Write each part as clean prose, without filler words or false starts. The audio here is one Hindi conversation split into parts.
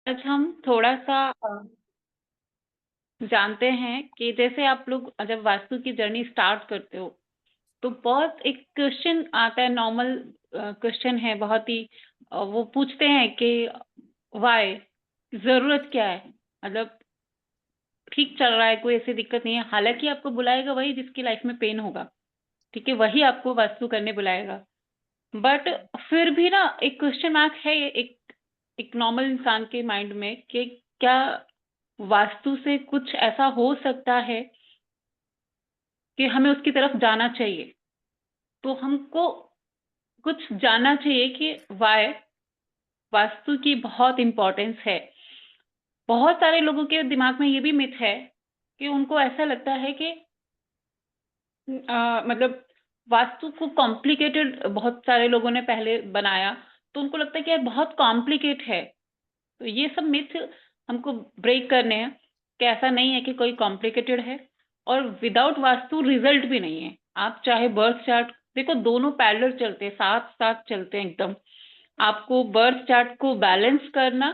आज हम थोड़ा-सा जानते हैं कि जैसे आप लोग जब वास्तु की जर्नी स्टार्ट करते हो, तो बहुत एक क्वेश्चन आता है नॉर्मल क्वेश्चन है बहुत ही वो पूछते हैं कि व्हाय? ज़रूरत क्या है? मतलब ठीक चल रहा है, कोई ऐसी दिक्कत नहीं है। हालाँकि आपको बुलाएगा वही जिसकी लाइफ़ में पेन होगा, ठीक है? वही आपको वास्तु करने बुलाएगा। बट फिर भी ना एक क्वेश्चन मार्क है ये एक नॉर्मल इंसान के माइंड में कि क्या वास्तु से कुछ ऐसा हो सकता है कि हमें उसकी तरफ जाना चाहिए। तो हमको कुछ जानना चाहिए कि व्हाय वास्तु की बहुत इम्पोर्टेंस है। बहुत सारे लोगों के दिमाग में ये भी मिथ है कि उनको ऐसा लगता है कि मतलब वास्तु को कॉम्प्लिकेटेड बहुत सारे लोगों ने पहले बनाया, तो उनको लगता है कि यार बहुत कॉम्प्लिकेट है। तो ये सब मिथ हमको ब्रेक करने हैं कि ऐसा नहीं है कि कोई कॉम्प्लिकेटेड है और विदाउट वास्तु रिजल्ट भी नहीं है। आप चाहे बर्थ चार्ट देखो दोनों पैरेलल चलते हैं, साथ-साथ चलते हैं एकदम। आपको बर्थ चार्ट को बैलेंस करना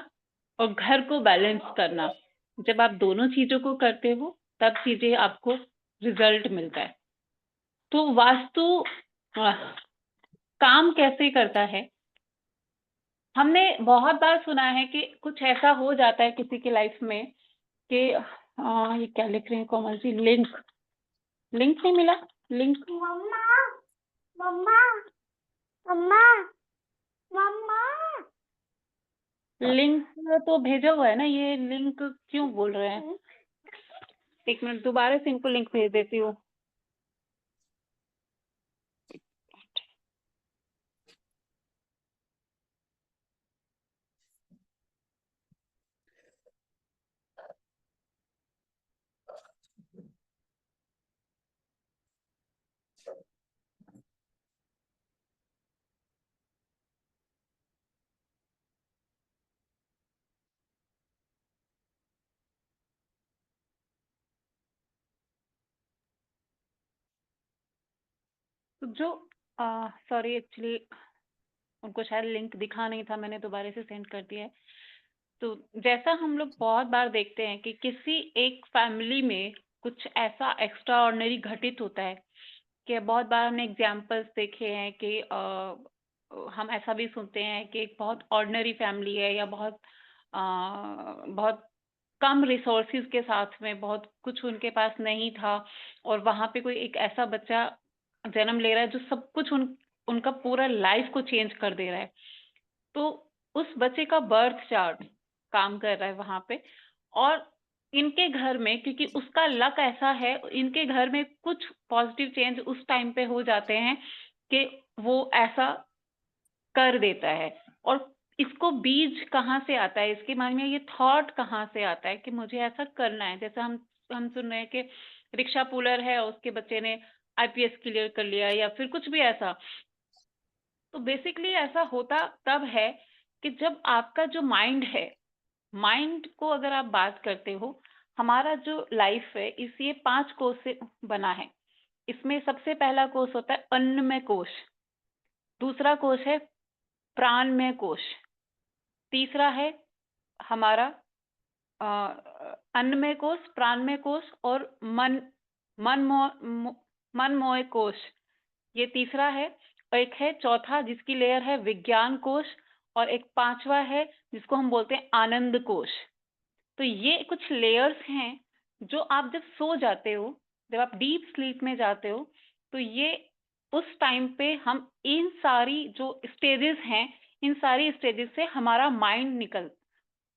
और घर को बैलेंस करना। जब आप दोनों चीज़ों को करते हो, तब चीज़ें आपको रिजल्ट मिलता है। तो वास्तु अ, काम कैसे करता है? हमने बहुत बार सुना है कि कुछ ऐसा हो जाता है किसी की लाइफ में कि ये क्या लिख रहे हैं कोमल जी? लिंक लिंक नहीं मिला? लिंक मम्मा मम्मा मम्मा मम्मा लिंक तो भेजा हुआ है ना, ये लिंक क्यों बोल रहे हैं? एक मिनट दोबारा से इनको लिंक भेज देती हूँ। तो जो सॉरी एक्चुअली उनको शायद लिंक दिखा नहीं था, मैंने दोबारा से सेंड कर दिया है। तो जैसा हम लोग बहुत बार देखते हैं कि किसी एक फैमिली में कुछ ऐसा एक्स्ट्रा ऑर्डिनरी घटित होता है कि बहुत बार हमने एग्जाम्पल्स देखे हैं कि हम ऐसा भी सुनते हैं कि एक बहुत ऑर्डिनरी फैमिली है या बहुत कम रिसोर्सेज के साथ में बहुत कुछ उनके पास नहीं था और वहां पे कोई एक ऐसा बच्चा जन्म ले रहा है जो सब कुछ उनका पूरा लाइफ को चेंज कर दे रहा है। तो उस बच्चे का बर्थ चार्ट काम कर रहा है वहां पे और इनके घर में क्योंकि उसका लक ऐसा है, इनके घर में कुछ पॉजिटिव चेंज उस टाइम पे हो जाते हैं कि वो ऐसा कर देता है। और इसको बीज कहाँ से आता है, इसके मन में ये थॉट कहाँ से आता है कि मुझे ऐसा करना है। जैसे हम सुन रहे हैं कि रिक्शा पुलर है और उसके बच्चे ने आईपीएस क्लियर कर लिया या फिर कुछ भी ऐसा। तो बेसिकली ऐसा होता तब है कि जब आपका जो माइंड है, माइंड को अगर आप बात करते हो, हमारा जो लाइफ है इस ये 5 कोष से बना है। इसमें सबसे पहला कोष होता है अन्नमय कोश, दूसरा कोष है प्राणमय कोश, तीसरा है हमारा अ, अन्नमय कोश, प्राणमय कोश और मनमोय कोश, ये तीसरा है। और एक है चौथा जिसकी लेयर है विज्ञान कोश और एक पांचवा है जिसको हम बोलते हैं आनंद कोश। तो ये कुछ लेयर्स हैं जो आप जब सो जाते हो, जब आप डीप स्लीप में जाते हो, तो ये उस टाइम पे हम इन सारी जो स्टेजेस हैं, इन सारी स्टेजेस से हमारा माइंड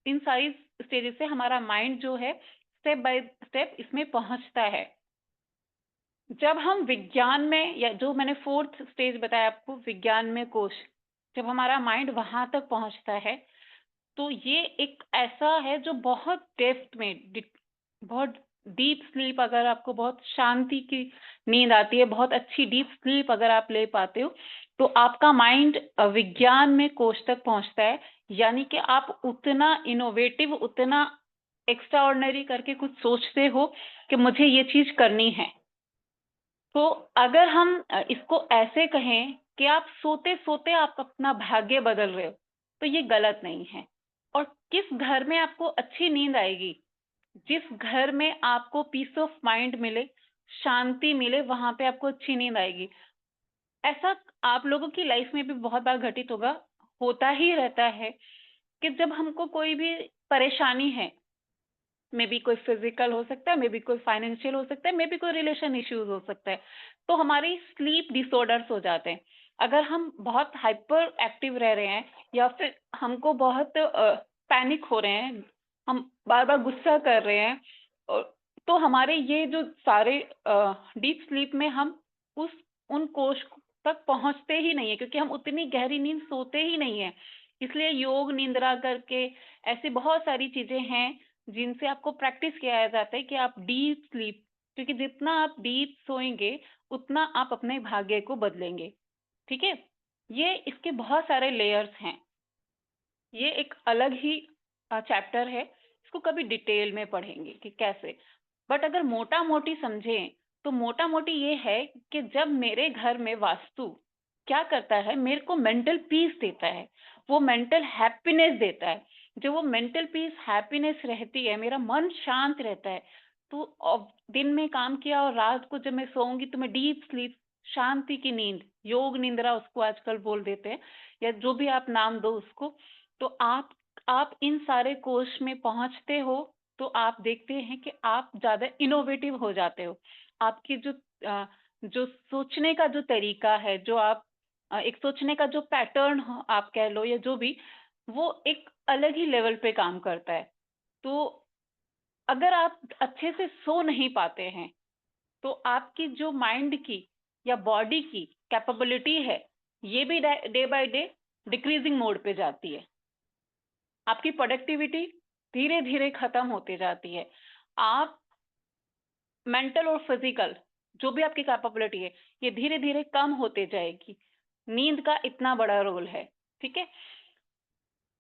इन सारी स्टेजेस से हमारा माइंड जो है स्टेप बाय स्टेप इसमें पहुंचता है। जब हम विज्ञान में या जो मैंने फोर्थ स्टेज बताया आपको विज्ञान में कोश, जब हमारा माइंड वहां तक पहुंचता है तो ये एक ऐसा है जो बहुत डेप्थ में बहुत डीप स्लीप, अगर आपको बहुत शांति की नींद आती है, बहुत अच्छी डीप स्लीप अगर आप ले पाते हो तो आपका माइंड विज्ञान में कोश तक पहुंचता है। यानी कि आप उतना इनोवेटिव, उतना एक्स्ट्रा ऑर्डिनरी करके कुछ सोचते हो कि मुझे ये चीज करनी है। तो अगर हम इसको ऐसे कहें कि आप सोते सोते आप अपना भाग्य बदल रहे हो तो ये गलत नहीं है। और किस घर में आपको अच्छी नींद आएगी, जिस घर में आपको पीस ऑफ माइंड मिले, शांति मिले, वहां पे आपको अच्छी नींद आएगी। ऐसा आप लोगों की लाइफ में भी बहुत बार घटित होगा, होता ही रहता है कि जब हमको कोई भी परेशानी है, मे बी कोई फिजिकल हो सकता है, मे बी कोई फाइनेंशियल हो सकता है, मे बी कोई रिलेशन इश्यूज हो सकता है, तो हमारी स्लीप डिसऑर्डर्स हो जाते हैं। अगर हम बहुत हाइपर एक्टिव रह रहे हैं या फिर हमको बहुत पैनिक हो रहे हैं, हम बार बार गुस्सा कर रहे हैं, तो हमारे ये जो सारे डीप स्लीप में हम उस उन कोष तक पहुंचते ही नहीं है, क्योंकि हम उतनी गहरी नींद सोते ही नहीं है। इसलिए योग निद्रा करके ऐसी बहुत सारी चीजें हैं जिनसे आपको प्रैक्टिस किया जाता है कि आप डीप स्लीप, क्योंकि जितना आप डीप सोएंगे उतना आप अपने भाग्य को बदलेंगे। ठीक है, ये इसके बहुत सारे लेयर्स हैं, ये एक अलग ही चैप्टर है, इसको कभी डिटेल में पढ़ेंगे कि कैसे। बट अगर मोटा मोटी समझें तो मोटा मोटी ये है कि जब मेरे घर में वास्तु क्या करता है, मेरे को मेंटल पीस देता है, वो मेंटल हैप्पीनेस देता है। जो वो मेंटल पीस हैप्पीनेस रहती है, मेरा मन शांत रहता है, तो दिन में काम किया और रात को जब मैं सोऊंगी तो मैं डीप स्लीप, शांति की नींद, योग निंद्रा उसको आजकल बोल देते हैं, या जो भी आप नाम दो उसको। तो आप इन सारे कोर्स में पहुंचते हो तो आप देखते हैं कि आप ज्यादा इनोवेटिव हो जाते हो। आपकी जो सोचने का जो तरीका है, जो आप एक सोचने का जो पैटर्न हो आप कह लो या जो भी, वो एक अलग ही लेवल पे काम करता है। तो अगर आप अच्छे से सो नहीं पाते हैं तो आपकी जो माइंड की या बॉडी की कैपेबिलिटी है, ये भी day by day decreasing mode पे जाती है। आपकी प्रोडक्टिविटी धीरे धीरे खत्म होती जाती है। आप मेंटल और फिजिकल जो भी आपकी कैपेबिलिटी है, ये धीरे धीरे कम होते जाएगी। नींद का इतना बड़ा रोल है। ठीक है,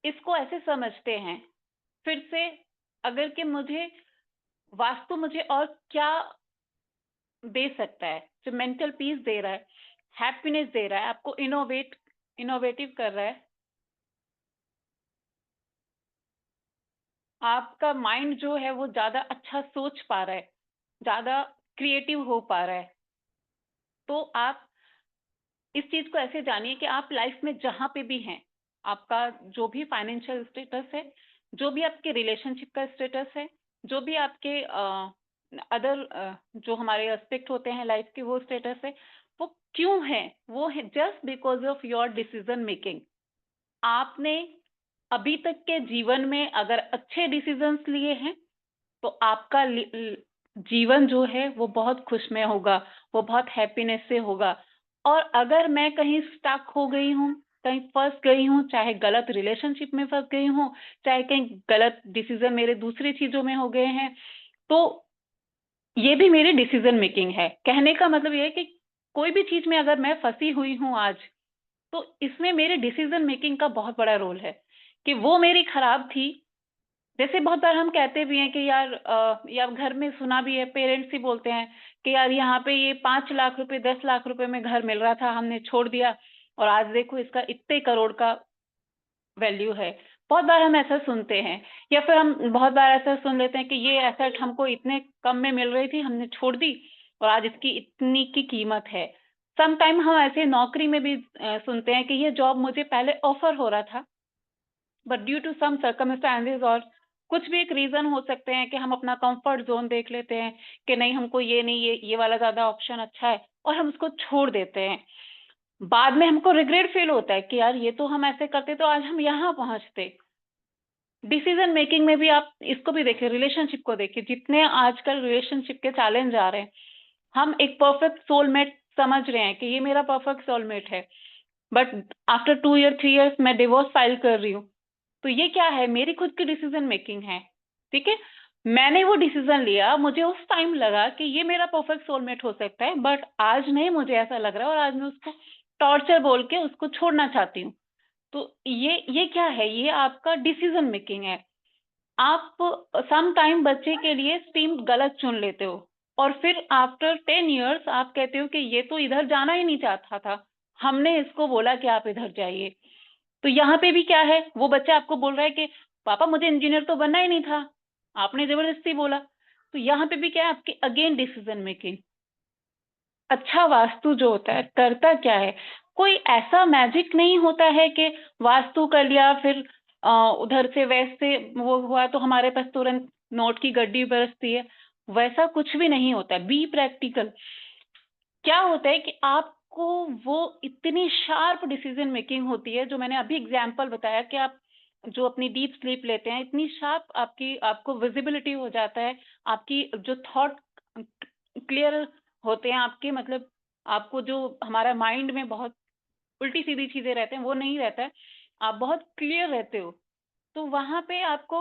इसको ऐसे समझते हैं फिर से। अगर कि मुझे वास्तु मुझे और क्या दे सकता है, जो मेंटल पीस दे रहा है, हैप्पीनेस दे रहा है, आपको इनोवेटिव कर रहा है, आपका माइंड जो है वो ज्यादा अच्छा सोच पा रहा है, ज्यादा क्रिएटिव हो पा रहा है। तो आप इस चीज को ऐसे जानिए कि आप लाइफ में जहां पे भी हैं, आपका जो भी फाइनेंशियल स्टेटस है, जो भी आपके रिलेशनशिप का स्टेटस है, जो भी आपके अदर जो हमारे एस्पेक्ट होते हैं लाइफ के, वो स्टेटस है, वो क्यों है? वो है just because of your decision making. आपने अभी तक के जीवन में अगर अच्छे डिसीजंस लिए हैं तो आपका जीवन जो है वो बहुत खुशमय होगा, वो बहुत हैप्पीनेस से होगा। और अगर मैं कहीं स्टक हो गई हूँ, कहीं फंस गई हूँ, चाहे गलत रिलेशनशिप में फंस गई हूँ, चाहे कहीं गलत डिसीजन मेरे दूसरी चीजों में हो गए हैं, तो ये भी मेरी डिसीजन मेकिंग है। कहने का मतलब ये है कि कोई भी चीज में अगर मैं फंसी हुई हूँ आज, तो इसमें मेरे डिसीजन मेकिंग का बहुत बड़ा रोल है कि वो मेरी खराब थी। जैसे बहुत बार हम कहते भी हैं कि यार या घर में सुना भी है, पेरेंट्स ही बोलते हैं कि यार यहाँ पे ये 5 लाख रुपए 10 लाख रुपए में घर मिल रहा था, हमने छोड़ दिया और आज देखो इसका इतने करोड़ का वैल्यू है। बहुत बार हम ऐसा सुनते हैं, या फिर हम बहुत बार ऐसा सुन लेते हैं कि ये एसेट हमको इतने कम में मिल रही थी, हमने छोड़ दी और आज इसकी इतनी की कीमत है। सम टाइम हम ऐसे नौकरी में भी सुनते हैं कि ये जॉब मुझे पहले ऑफर हो रहा था, but due to some circumstances और कुछ भी एक रीजन हो सकते हैं कि हम अपना कंफर्ट जोन देख लेते हैं कि नहीं, हमको ये नहीं, ये वाला ज्यादा ऑप्शन अच्छा है, और हम उसको छोड़ देते हैं। बाद में हमको रिग्रेट फील होता है कि यार ये तो हम ऐसे करते तो आज हम यहाँ पहुंचते। डिसीजन मेकिंग में भी आप इसको भी देखिए, रिलेशनशिप को देखिए, जितने आजकल रिलेशनशिप के चैलेंज आ रहे हैं, हम एक परफेक्ट सोलमेट समझ रहे हैं कि ये मेरा परफेक्ट सोलमेट है, बट आफ्टर 2 ईयर 3 ईयर्स मैं डिवोर्स फाइल कर रही हूँ। तो ये क्या है? मेरी खुद की डिसीजन मेकिंग है। ठीक है, मैंने वो डिसीजन लिया, मुझे उस टाइम लगा कि ये मेरा परफेक्ट सोलमेट हो सकता है, बट आज नहीं, मुझे ऐसा लग रहा है और आज मैं उसको टॉर्चर बोल के उसको छोड़ना चाहती हूँ। तो ये क्या है? ये आपका डिसीजन मेकिंग है। आप सम टाइम बच्चे के लिए स्ट्रीम गलत चुन लेते हो और फिर आफ्टर 10 ईयर्स आप कहते हो कि ये तो इधर जाना ही नहीं चाहता था, हमने इसको बोला कि आप इधर जाइए। तो यहाँ पे भी क्या है, वो बच्चा आपको बोल रहा है कि पापा मुझे इंजीनियर तो बनना ही नहीं था, आपने ज़बरदस्ती बोला। तो यहाँ पे भी क्या है आपकी अगेन डिसीज़न मेकिंग। अच्छा वास्तु जो होता है करता क्या है? कोई ऐसा मैजिक नहीं होता है कि वास्तु कर लिया फिर उधर से वैसे वो हुआ तो हमारे पास तुरंत नोट की गड्डी बरसती है, वैसा कुछ भी नहीं होता है। Be practical. क्या होता है कि आपको वो इतनी शार्प डिसीजन मेकिंग होती है, जो मैंने अभी एग्जांपल बताया कि आप जो अपनी डीप स्लीप लेते हैं, इतनी शार्प आपकी आपको विजिबिलिटी हो जाता है, आपकी जो थॉट क्लियर होते हैं आपके, मतलब आपको जो हमारा माइंड में बहुत उल्टी-सीधी चीज़ें रहते हैं, वो नहीं रहता है। आप बहुत क्लियर रहते हो। तो वहाँ पे आपको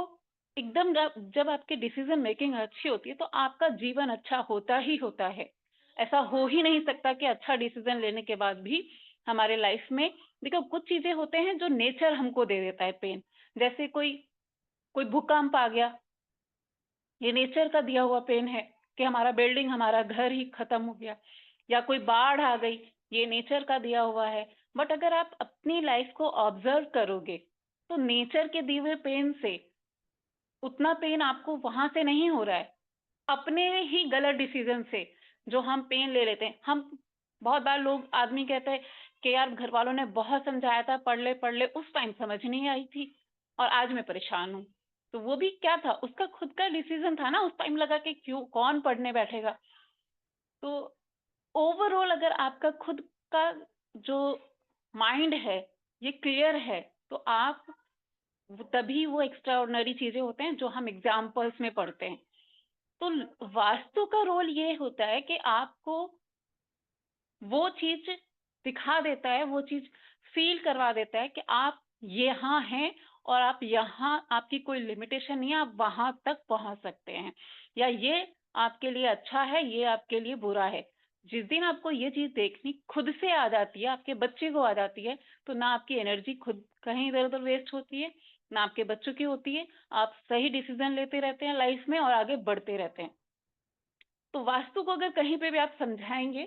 एकदम जब जब आपकी डिसीजन मेकिंग अच्छी होती है, तो आपका जीवन अच्छा होता ही होता है। ऐसा हो ही नहीं सकता कि अच्छा डिसीजन लेने के बाद भी हमारे लाइफ में, देखो कुछ चीज़ें होते हैं जो नेचर हमको दे देता है पेन। जैसे कोई कोई भूकंप आ गया, ये नेचर का दिया हुआ पेन है कि हमारा बिल्डिंग, हमारा घर ही खत्म हो गया, या कोई बाढ़ आ गई, ये नेचर का दिया हुआ है। बट अगर आप अपनी लाइफ को ऑब्जर्व करोगे, तो नेचर के दिए हुए पेन से उतना पेन आपको वहां से नहीं हो रहा है, अपने ही गलत डिसीजन से जो हम पेन ले लेते हैं। हम बहुत बार लोग आदमी कहते हैं कि यार घर वालों ने बहुत समझाया था, पढ़ ले, उस टाइम समझ नहीं आई थी और आज मैं परेशान हूँ। तो वो भी क्या था, उसका खुद का डिसीजन था ना, उस टाइम लगा कि क्यों कौन पढ़ने बैठेगा। तो ओवरऑल अगर आपका खुद का जो माइंड है ये क्लियर है, तो आप तभी वो एक्स्ट्रा ऑर्डिनरी चीजें होते हैं जो हम एग्जाम्पल्स में पढ़ते हैं। तो वास्तु का रोल ये होता है कि आपको वो चीज दिखा देता है, वो चीज फील करवा देता है कि आप यहाँ हैं और आप यहाँ, आपकी कोई लिमिटेशन नहीं है, आप वहां तक पहुंच सकते हैं, या ये आपके लिए अच्छा है, ये आपके लिए बुरा है। जिस दिन आपको ये चीज देखनी खुद से आ जाती है, आपके बच्चे को आ जाती है, तो ना आपकी एनर्जी खुद कहीं इधर उधर वेस्ट होती है, ना आपके बच्चों की होती है। आप सही डिसीजन लेते रहते हैं लाइफ में और आगे बढ़ते रहते हैं। तो वास्तु को अगर कहीं पे भी आप समझाएंगे,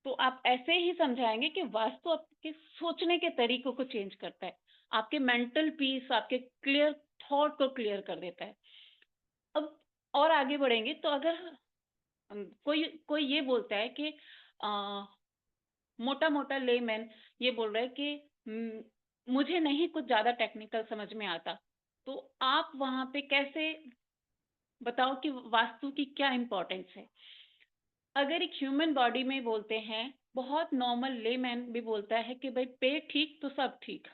तो आप ऐसे ही समझाएंगे कि वास्तु आपके सोचने के तरीकों को चेंज करता है, आपके मेंटल पीस, आपके क्लियर थॉट को क्लियर कर देता है। अब और आगे बढ़ेंगे तो अगर कोई कोई ये बोलता है कि मोटा मोटा लेमैन ये बोल रहा है कि मुझे नहीं कुछ ज्यादा टेक्निकल समझ में आता, तो आप वहां पे कैसे बताओ कि वास्तु की क्या इंपॉर्टेंस है। अगर एक ह्यूमन बॉडी में बोलते हैं, बहुत नॉर्मल लेमैन भी बोलता है कि भाई पेट ठीक तो सब ठीक,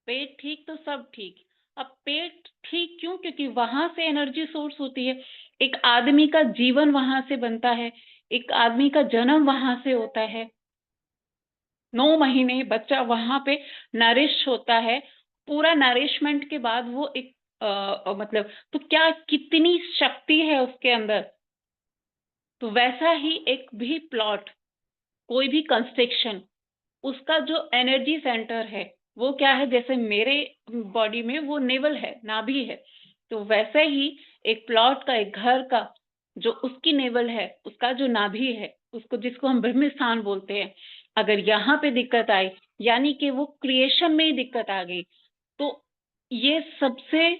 पेट ठीक तो सब ठीक। अब पेट ठीक क्यों? क्योंकि वहां से एनर्जी सोर्स होती है, एक आदमी का जीवन वहां से बनता है, एक आदमी का जन्म वहां से होता है, 9 महीने बच्चा वहां पे नरिश होता है, पूरा नरिशमेंट के बाद वो एक मतलब तो क्या कितनी शक्ति है उसके अंदर। तो वैसा ही एक भी प्लॉट, कोई भी कंस्ट्रक्शन, उसका जो एनर्जी सेंटर है, वो क्या है, जैसे मेरे बॉडी में वो नेवल है, नाभि है, तो वैसे ही एक प्लॉट का, एक घर का जो उसकी नेवल है, उसका जो नाभि है, उसको जिसको हम ब्रह्म स्थान बोलते हैं, अगर यहाँ पे दिक्कत आई, यानी कि वो क्रिएशन में ही दिक्कत आ गई, तो ये सबसे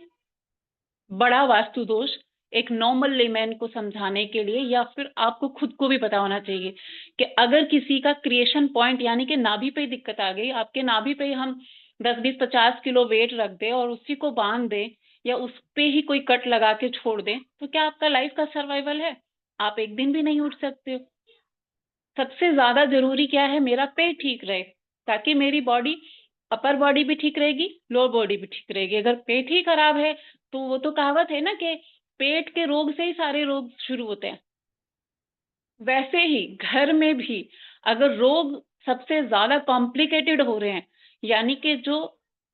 बड़ा वास्तु दोष एक नॉर्मल लेमैन को समझाने के लिए, या फिर आपको खुद को भी पता होना चाहिए कि अगर किसी का क्रिएशन पॉइंट यानी कि नाभि पे ही दिक्कत आ गई, आपके नाभि पे ही हम 10 20 50 किलो वेट रख दें और उसी को बांध दें, या उस पे ही कोई कट लगा के छोड़ दें, तो क्या आपका लाइफ का सर्वाइवल है? आप एक दिन भी नहीं उठ सकते हो। सबसे ज्यादा जरूरी क्या है, मेरा पेट ठीक रहे, ताकि मेरी बॉडी, अपर बॉडी भी ठीक रहेगी, लोअर बॉडी भी ठीक रहेगी। अगर पेट ही खराब है, तो वो तो कहावत है ना कि पेट के रोग से ही सारे रोग शुरू होते हैं। वैसे ही घर में भी अगर रोग सबसे ज्यादा कॉम्प्लिकेटेड हो रहे हैं, यानी कि जो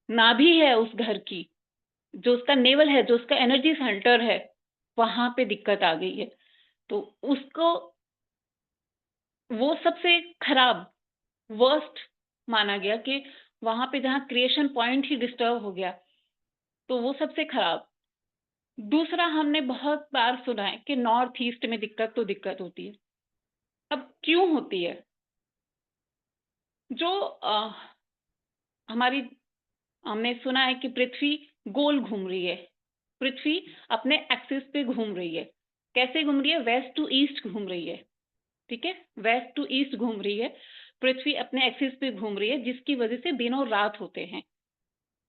नाभि है उस घर की, जो उसका नेवल है, जो उसका एनर्जी सेंटर है, वहां पे दिक्कत आ गई है, तो उसको वो सबसे खराब, वर्स्ट माना गया कि वहां पे जहाँ क्रिएशन पॉइंट ही डिस्टर्ब हो गया, तो वो सबसे खराब। दूसरा, हमने बहुत बार सुना है कि नॉर्थ ईस्ट में दिक्कत तो दिक्कत होती है। अब क्यों होती है? जो हमारी, हमने सुना है कि पृथ्वी गोल घूम रही है। पृथ्वी अपने एक्सिस पे घूम रही है। कैसे घूम रही है? वेस्ट टू ईस्ट घूम रही है, ठीक है? वेस्ट टू ईस्ट घूम रही है। पृथ्वी अपने एक्सिस पे घूम रही है, जिसकी वजह से दिन और रात होते हैं।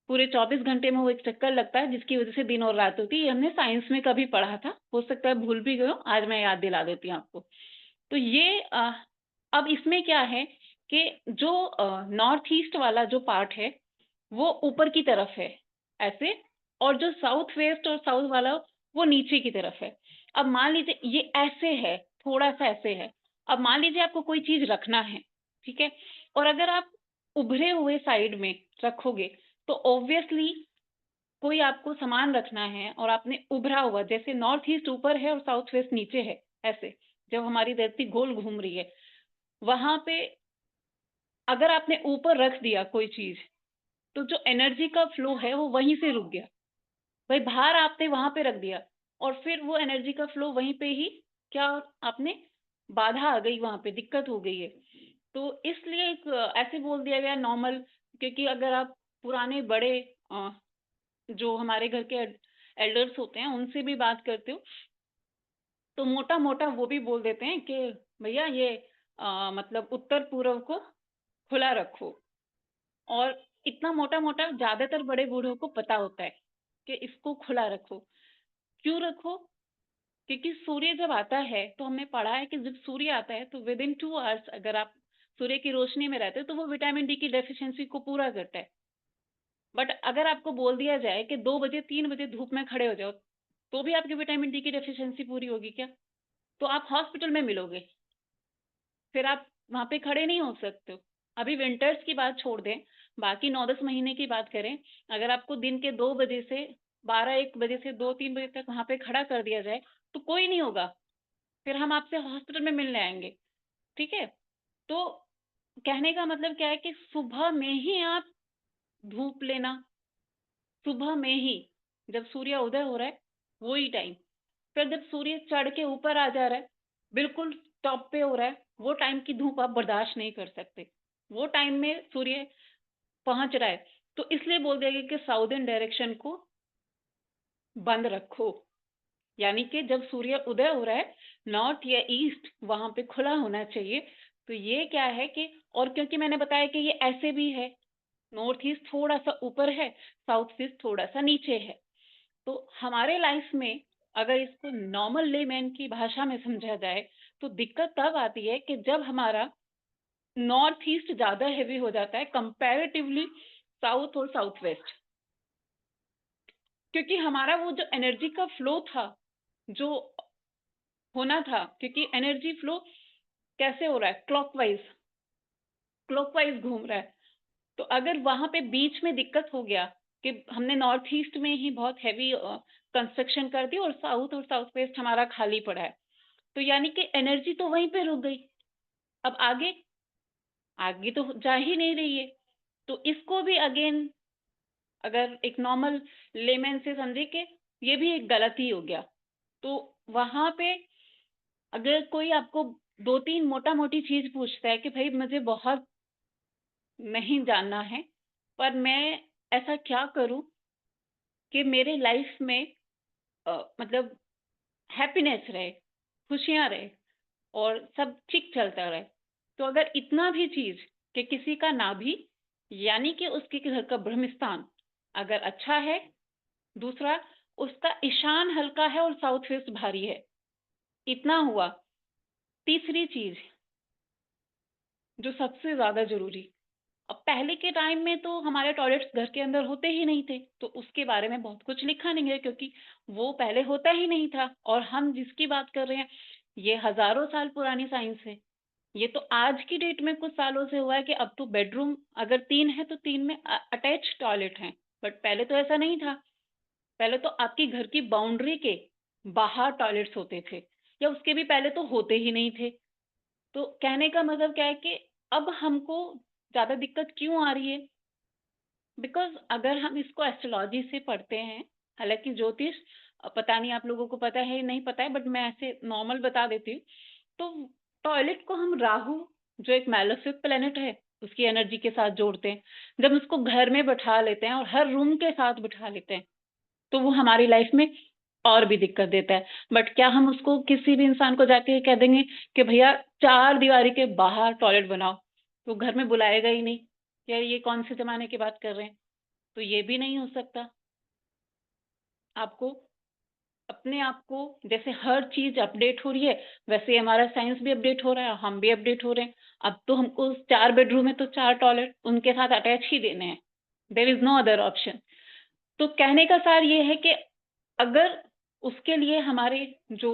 पूरे 24 घंटे में वो एक चक्कर लगता है, जिसकी वजह से दिन और रात होती है। ये हमने साइंस में कभी पढ़ा था, हो सकता है भूल भी गए हो, आज मैं याद दिला देती हूँ आपको। तो ये अब इसमें क्या है कि जो नॉर्थ ईस्ट वाला जो पार्ट है, वो ऊपर की तरफ है, ऐसे, और जो साउथ वेस्ट और साउथ वाला, वो नीचे की तरफ है। अब मान लीजिए ये ऐसे है, थोड़ा-सा ऐसे है। अब मान लीजिए आपको कोई चीज़ रखना है, ठीक है? और अगर आप उभरे हुए साइड में रखोगे, तो ऑब्वियसली कोई आपको सामान रखना है और आपने उभरा हुआ, जैसे नॉर्थ ईस्ट ऊपर है और साउथ वेस्ट नीचे है, ऐसे, जब हमारी धरती गोल घूम रही है, वहाँ पे अगर आपने ऊपर रख दिया कोई चीज़, तो जो एनर्जी का फ्लो है वो वहीं से रुक गया। भाई बाहर आपने वहाँ पे रख दिया और फिर वो एनर्जी का फ्लो वहीं पे ही, क्या आपने, बाधा आ गई, वहाँ पे दिक्कत हो गई है। तो इसलिए एक ऐसे बोल दिया गया नॉर्मल, क्योंकि अगर आप पुराने बड़े अ, जो हमारे घर के एल्डर्स होते हैं उनसे भी बात करते हो, तो मोटा-मोटा वो भी बोल देते हैं कि भैया ये मतलब उत्तर पूर्व को खुला रखो। और इतना मोटा-मोटा ज़्यादातर बड़े बूढ़ों को पता होता है कि इसको खुला रखो। क्यों रखो? क्योंकि सूर्य जब आता है, तो हमने पढ़ा है कि जब सूर्य आता है तो विदिन 2 आवर्स अगर आप सूर्य की रोशनी में रहते हो, तो वो विटामिन डी की डेफिशिएंसी को पूरा करता है। बट अगर आपको बोल दिया जाए कि 2 बजे 3 बजे धूप में खड़े हो जाओ, तो भी आपकी विटामिन डी की डेफिशिएंसी पूरी होगी क्या? तो आप हॉस्पिटल में मिलोगे, फिर आप वहाँ पे खड़े नहीं हो सकते हो। अभी विंटर्स की बात छोड़ दें, बाकी 9-10 महीने की बात करें, अगर आपको दिन के 2 बजे से 12-1 बजे से 2-3 बजे तक वहाँ पे खड़ा कर दिया जाए, तो कोई नहीं होगा, फिर हम आपसे हॉस्पिटल में मिलने आएँगे, ठीक है? तो कहने का मतलब क्या है कि सुबह में ही आप धूप लेना, सुबह में ही, जब सूर्य उदय हो रहा है, वो ही टाइम। फिर जब सूर्य चढ़ के ऊपर आ जा रहा है, बिल्कुल टॉप पे हो रहा है, वो टाइम की धूप आप बर्दाश्त नहीं कर सकते। वो टाइम में सूर्य पहुँच रहा है, तो इसलिए बोल दिया गया कि साउदर्न डायरेक्शन को बंद रखो। यानी कि जब सूर्य उदय हो रहा है, नॉर्थ या ईस्ट वहाँ पे खुला होना चाहिए। तो ये क्या है कि, और क्योंकि मैंने बताया कि ये ऐसे भी है, नॉर्थ ईस्ट थोड़ा-सा ऊपर है, साउथ ईस्ट थोड़ा-सा नीचे है। तो हमारे लाइफ में अगर इसको नॉर्मल लेमैन की भाषा में समझा जाए, तो दिक्कत तब आती है कि जब हमारा नॉर्थ ईस्ट ज़्यादा हेवी हो जाता है कंपैरेटिवली साउथ और साउथ वेस्ट। क्योंकि हमारा वो जो एनर्जी का फ्लो था, जो होना था, क्योंकि एनर्जी फ्लो कैसे हो रहा है? क्लॉकवाइज़, क्लॉकवाइज़ घूम रहा है। तो अगर वहाँ पे बीच में दिक्कत हो गया कि हमने नॉर्थ ईस्ट में ही बहुत हेवी कंस्ट्रक्शन कर दी और साउथ वेस्ट हमारा खाली पड़ा है, तो यानी कि एनर्जी तो वहीं पे रुक गई। अब आगे, आगे तो जा ही नहीं रही है। तो इसको भी अगेन अगर एक नॉर्मल लेमैन से समझे कि ये भी एक गलती हो गया। तो वहाँ पे अगर कोई आपको 2-3 मोटा-मोटी चीज़ पूछता है कि भई मुझे बहुत नहीं जानना है, पर मैं ऐसा क्या करूँ कि मेरे लाइफ में मतलब हैप्पीनेस रहे, खुशियाँ रहे और सब ठीक चलता रहे। तो अगर इतना भी चीज़ कि किसी का नाभि, यानी कि उसके घर का ब्रह्म स्थान अगर अच्छा है, दूसरा उसका ईशान हल्का है और साउथ वेस्ट भारी है, इतना हुआ। तीसरी चीज़ जो सबसे ज़्यादा ज़रूरी, अब पहले के टाइम में तो हमारे टॉयलेट्स घर के अंदर होते ही नहीं थे, तो उसके बारे में बहुत कुछ लिखा नहीं है क्योंकि वो पहले होता ही नहीं था, और हम जिसकी बात कर रहे हैं, ये हज़ारों साल पुरानी साइंस है। ये तो आज की डेट में कुछ सालों से हुआ है कि अब तो बेडरूम अगर 3 है तो 3 में अटैच्ड टॉयलेट हैं, बट पहले तो ऐसा नहीं था। पहले तो आपकी घर की बाउंड्री के बाहर टॉयलेट्स होते थे, या उसके भी पहले तो होते ही नहीं थे। तो कहने का मतलब क्या है कि अब हमको ज़्यादा दिक्कत क्यों आ रही है? बिकॉज़ अगर हम इसको एस्ट्रोलॉजी से पढ़ते हैं, हालाँकि ज्योतिष पता नहीं आप लोगों को पता है या नहीं पता है, बट मैं ऐसे नॉर्मल बता देती हूँ। तो टॉयलेट को हम राहु, जो एक मैलेफिक प्लैनेट है, उसकी एनर्जी के साथ जोड़ते हैं। जब उसको घर में बैठा लेते हैं और हर रूम के साथ बिठा लेते हैं, तो वो हमारी लाइफ में और भी दिक्कत देता है। बट क्या हम उसको किसी भी इंसान को जाके कह देंगे कि भैया 4 दीवारी के बाहर टॉयलेट बनाओ, तो घर में बुलाएगा ही नहीं। यार ये कौन से ज़माने की बात कर रहे हैं? तो ये भी नहीं हो सकता। आपको अपने आप को, जैसे हर चीज़ अपडेट हो रही है, वैसे ही हमारा साइंस भी अपडेट हो रहा है, हम भी अपडेट हो रहे हैं। अब तो हमको 4 बेडरूम है तो 4 टॉयलेट उनके साथ अटैच ही देने हैं। There is no other option. तो कहने का सार ये है कि अगर उसके लिए हमारे जो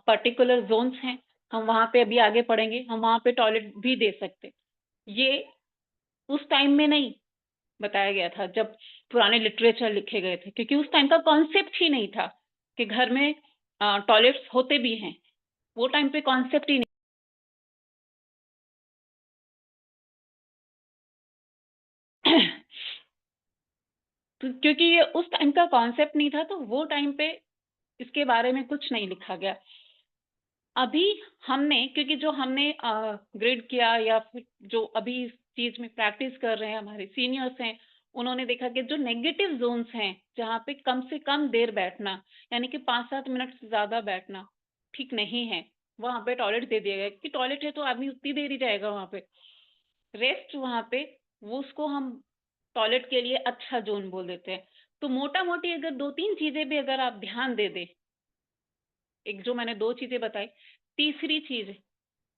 पर्टिकुलर ज़ोन्स हैं, हम वहाँ पे अभी आगे पढ़ेंगे, हम वहाँ पे टॉयलेट भी दे सकते हैं। ये उस टाइम में नहीं बताया गया था जब पुराने लिटरेचर लिखे गए थे, क्योंकि उस टाइम का कॉन्सेप्ट ही नहीं था कि घर में टॉयलेट्स होते भी हैं। वो टाइम पे कॉन्सेप्ट ही नहीं। तो क्योंकि ये उस टाइम का कॉन्सेप्ट नहीं था, तो वो टाइम पे इसके बारे में कुछ नहीं लिखा गया। अभी हमने, क्योंकि जो हमने ग्रिड किया या फिर जो अभी इस चीज़ में प्रैक्टिस कर रहे हैं हमारे सीनियर्स हैं, उन्होंने देखा कि जो नेगेटिव ज़ोन्स हैं, जहाँ पे कम से कम देर बैठना, यानी कि 5-7 मिनट से ज़्यादा बैठना ठीक नहीं है, वहाँ पे टॉयलेट दे दिया गया कि टॉयलेट है तो आदमी उतनी देर ही जाएगा वहाँ पे। रेस्ट वहाँ पे, वो उसको हम टॉयलेट के लिए अच्छा ज़ोन बोल देते हैं। तो मोटा-मोटी अगर 2-3 चीज़ें भी अगर आप ध्यान दे दें, एक जो मैंने 2 चीज़ें बताई, तीसरी चीज़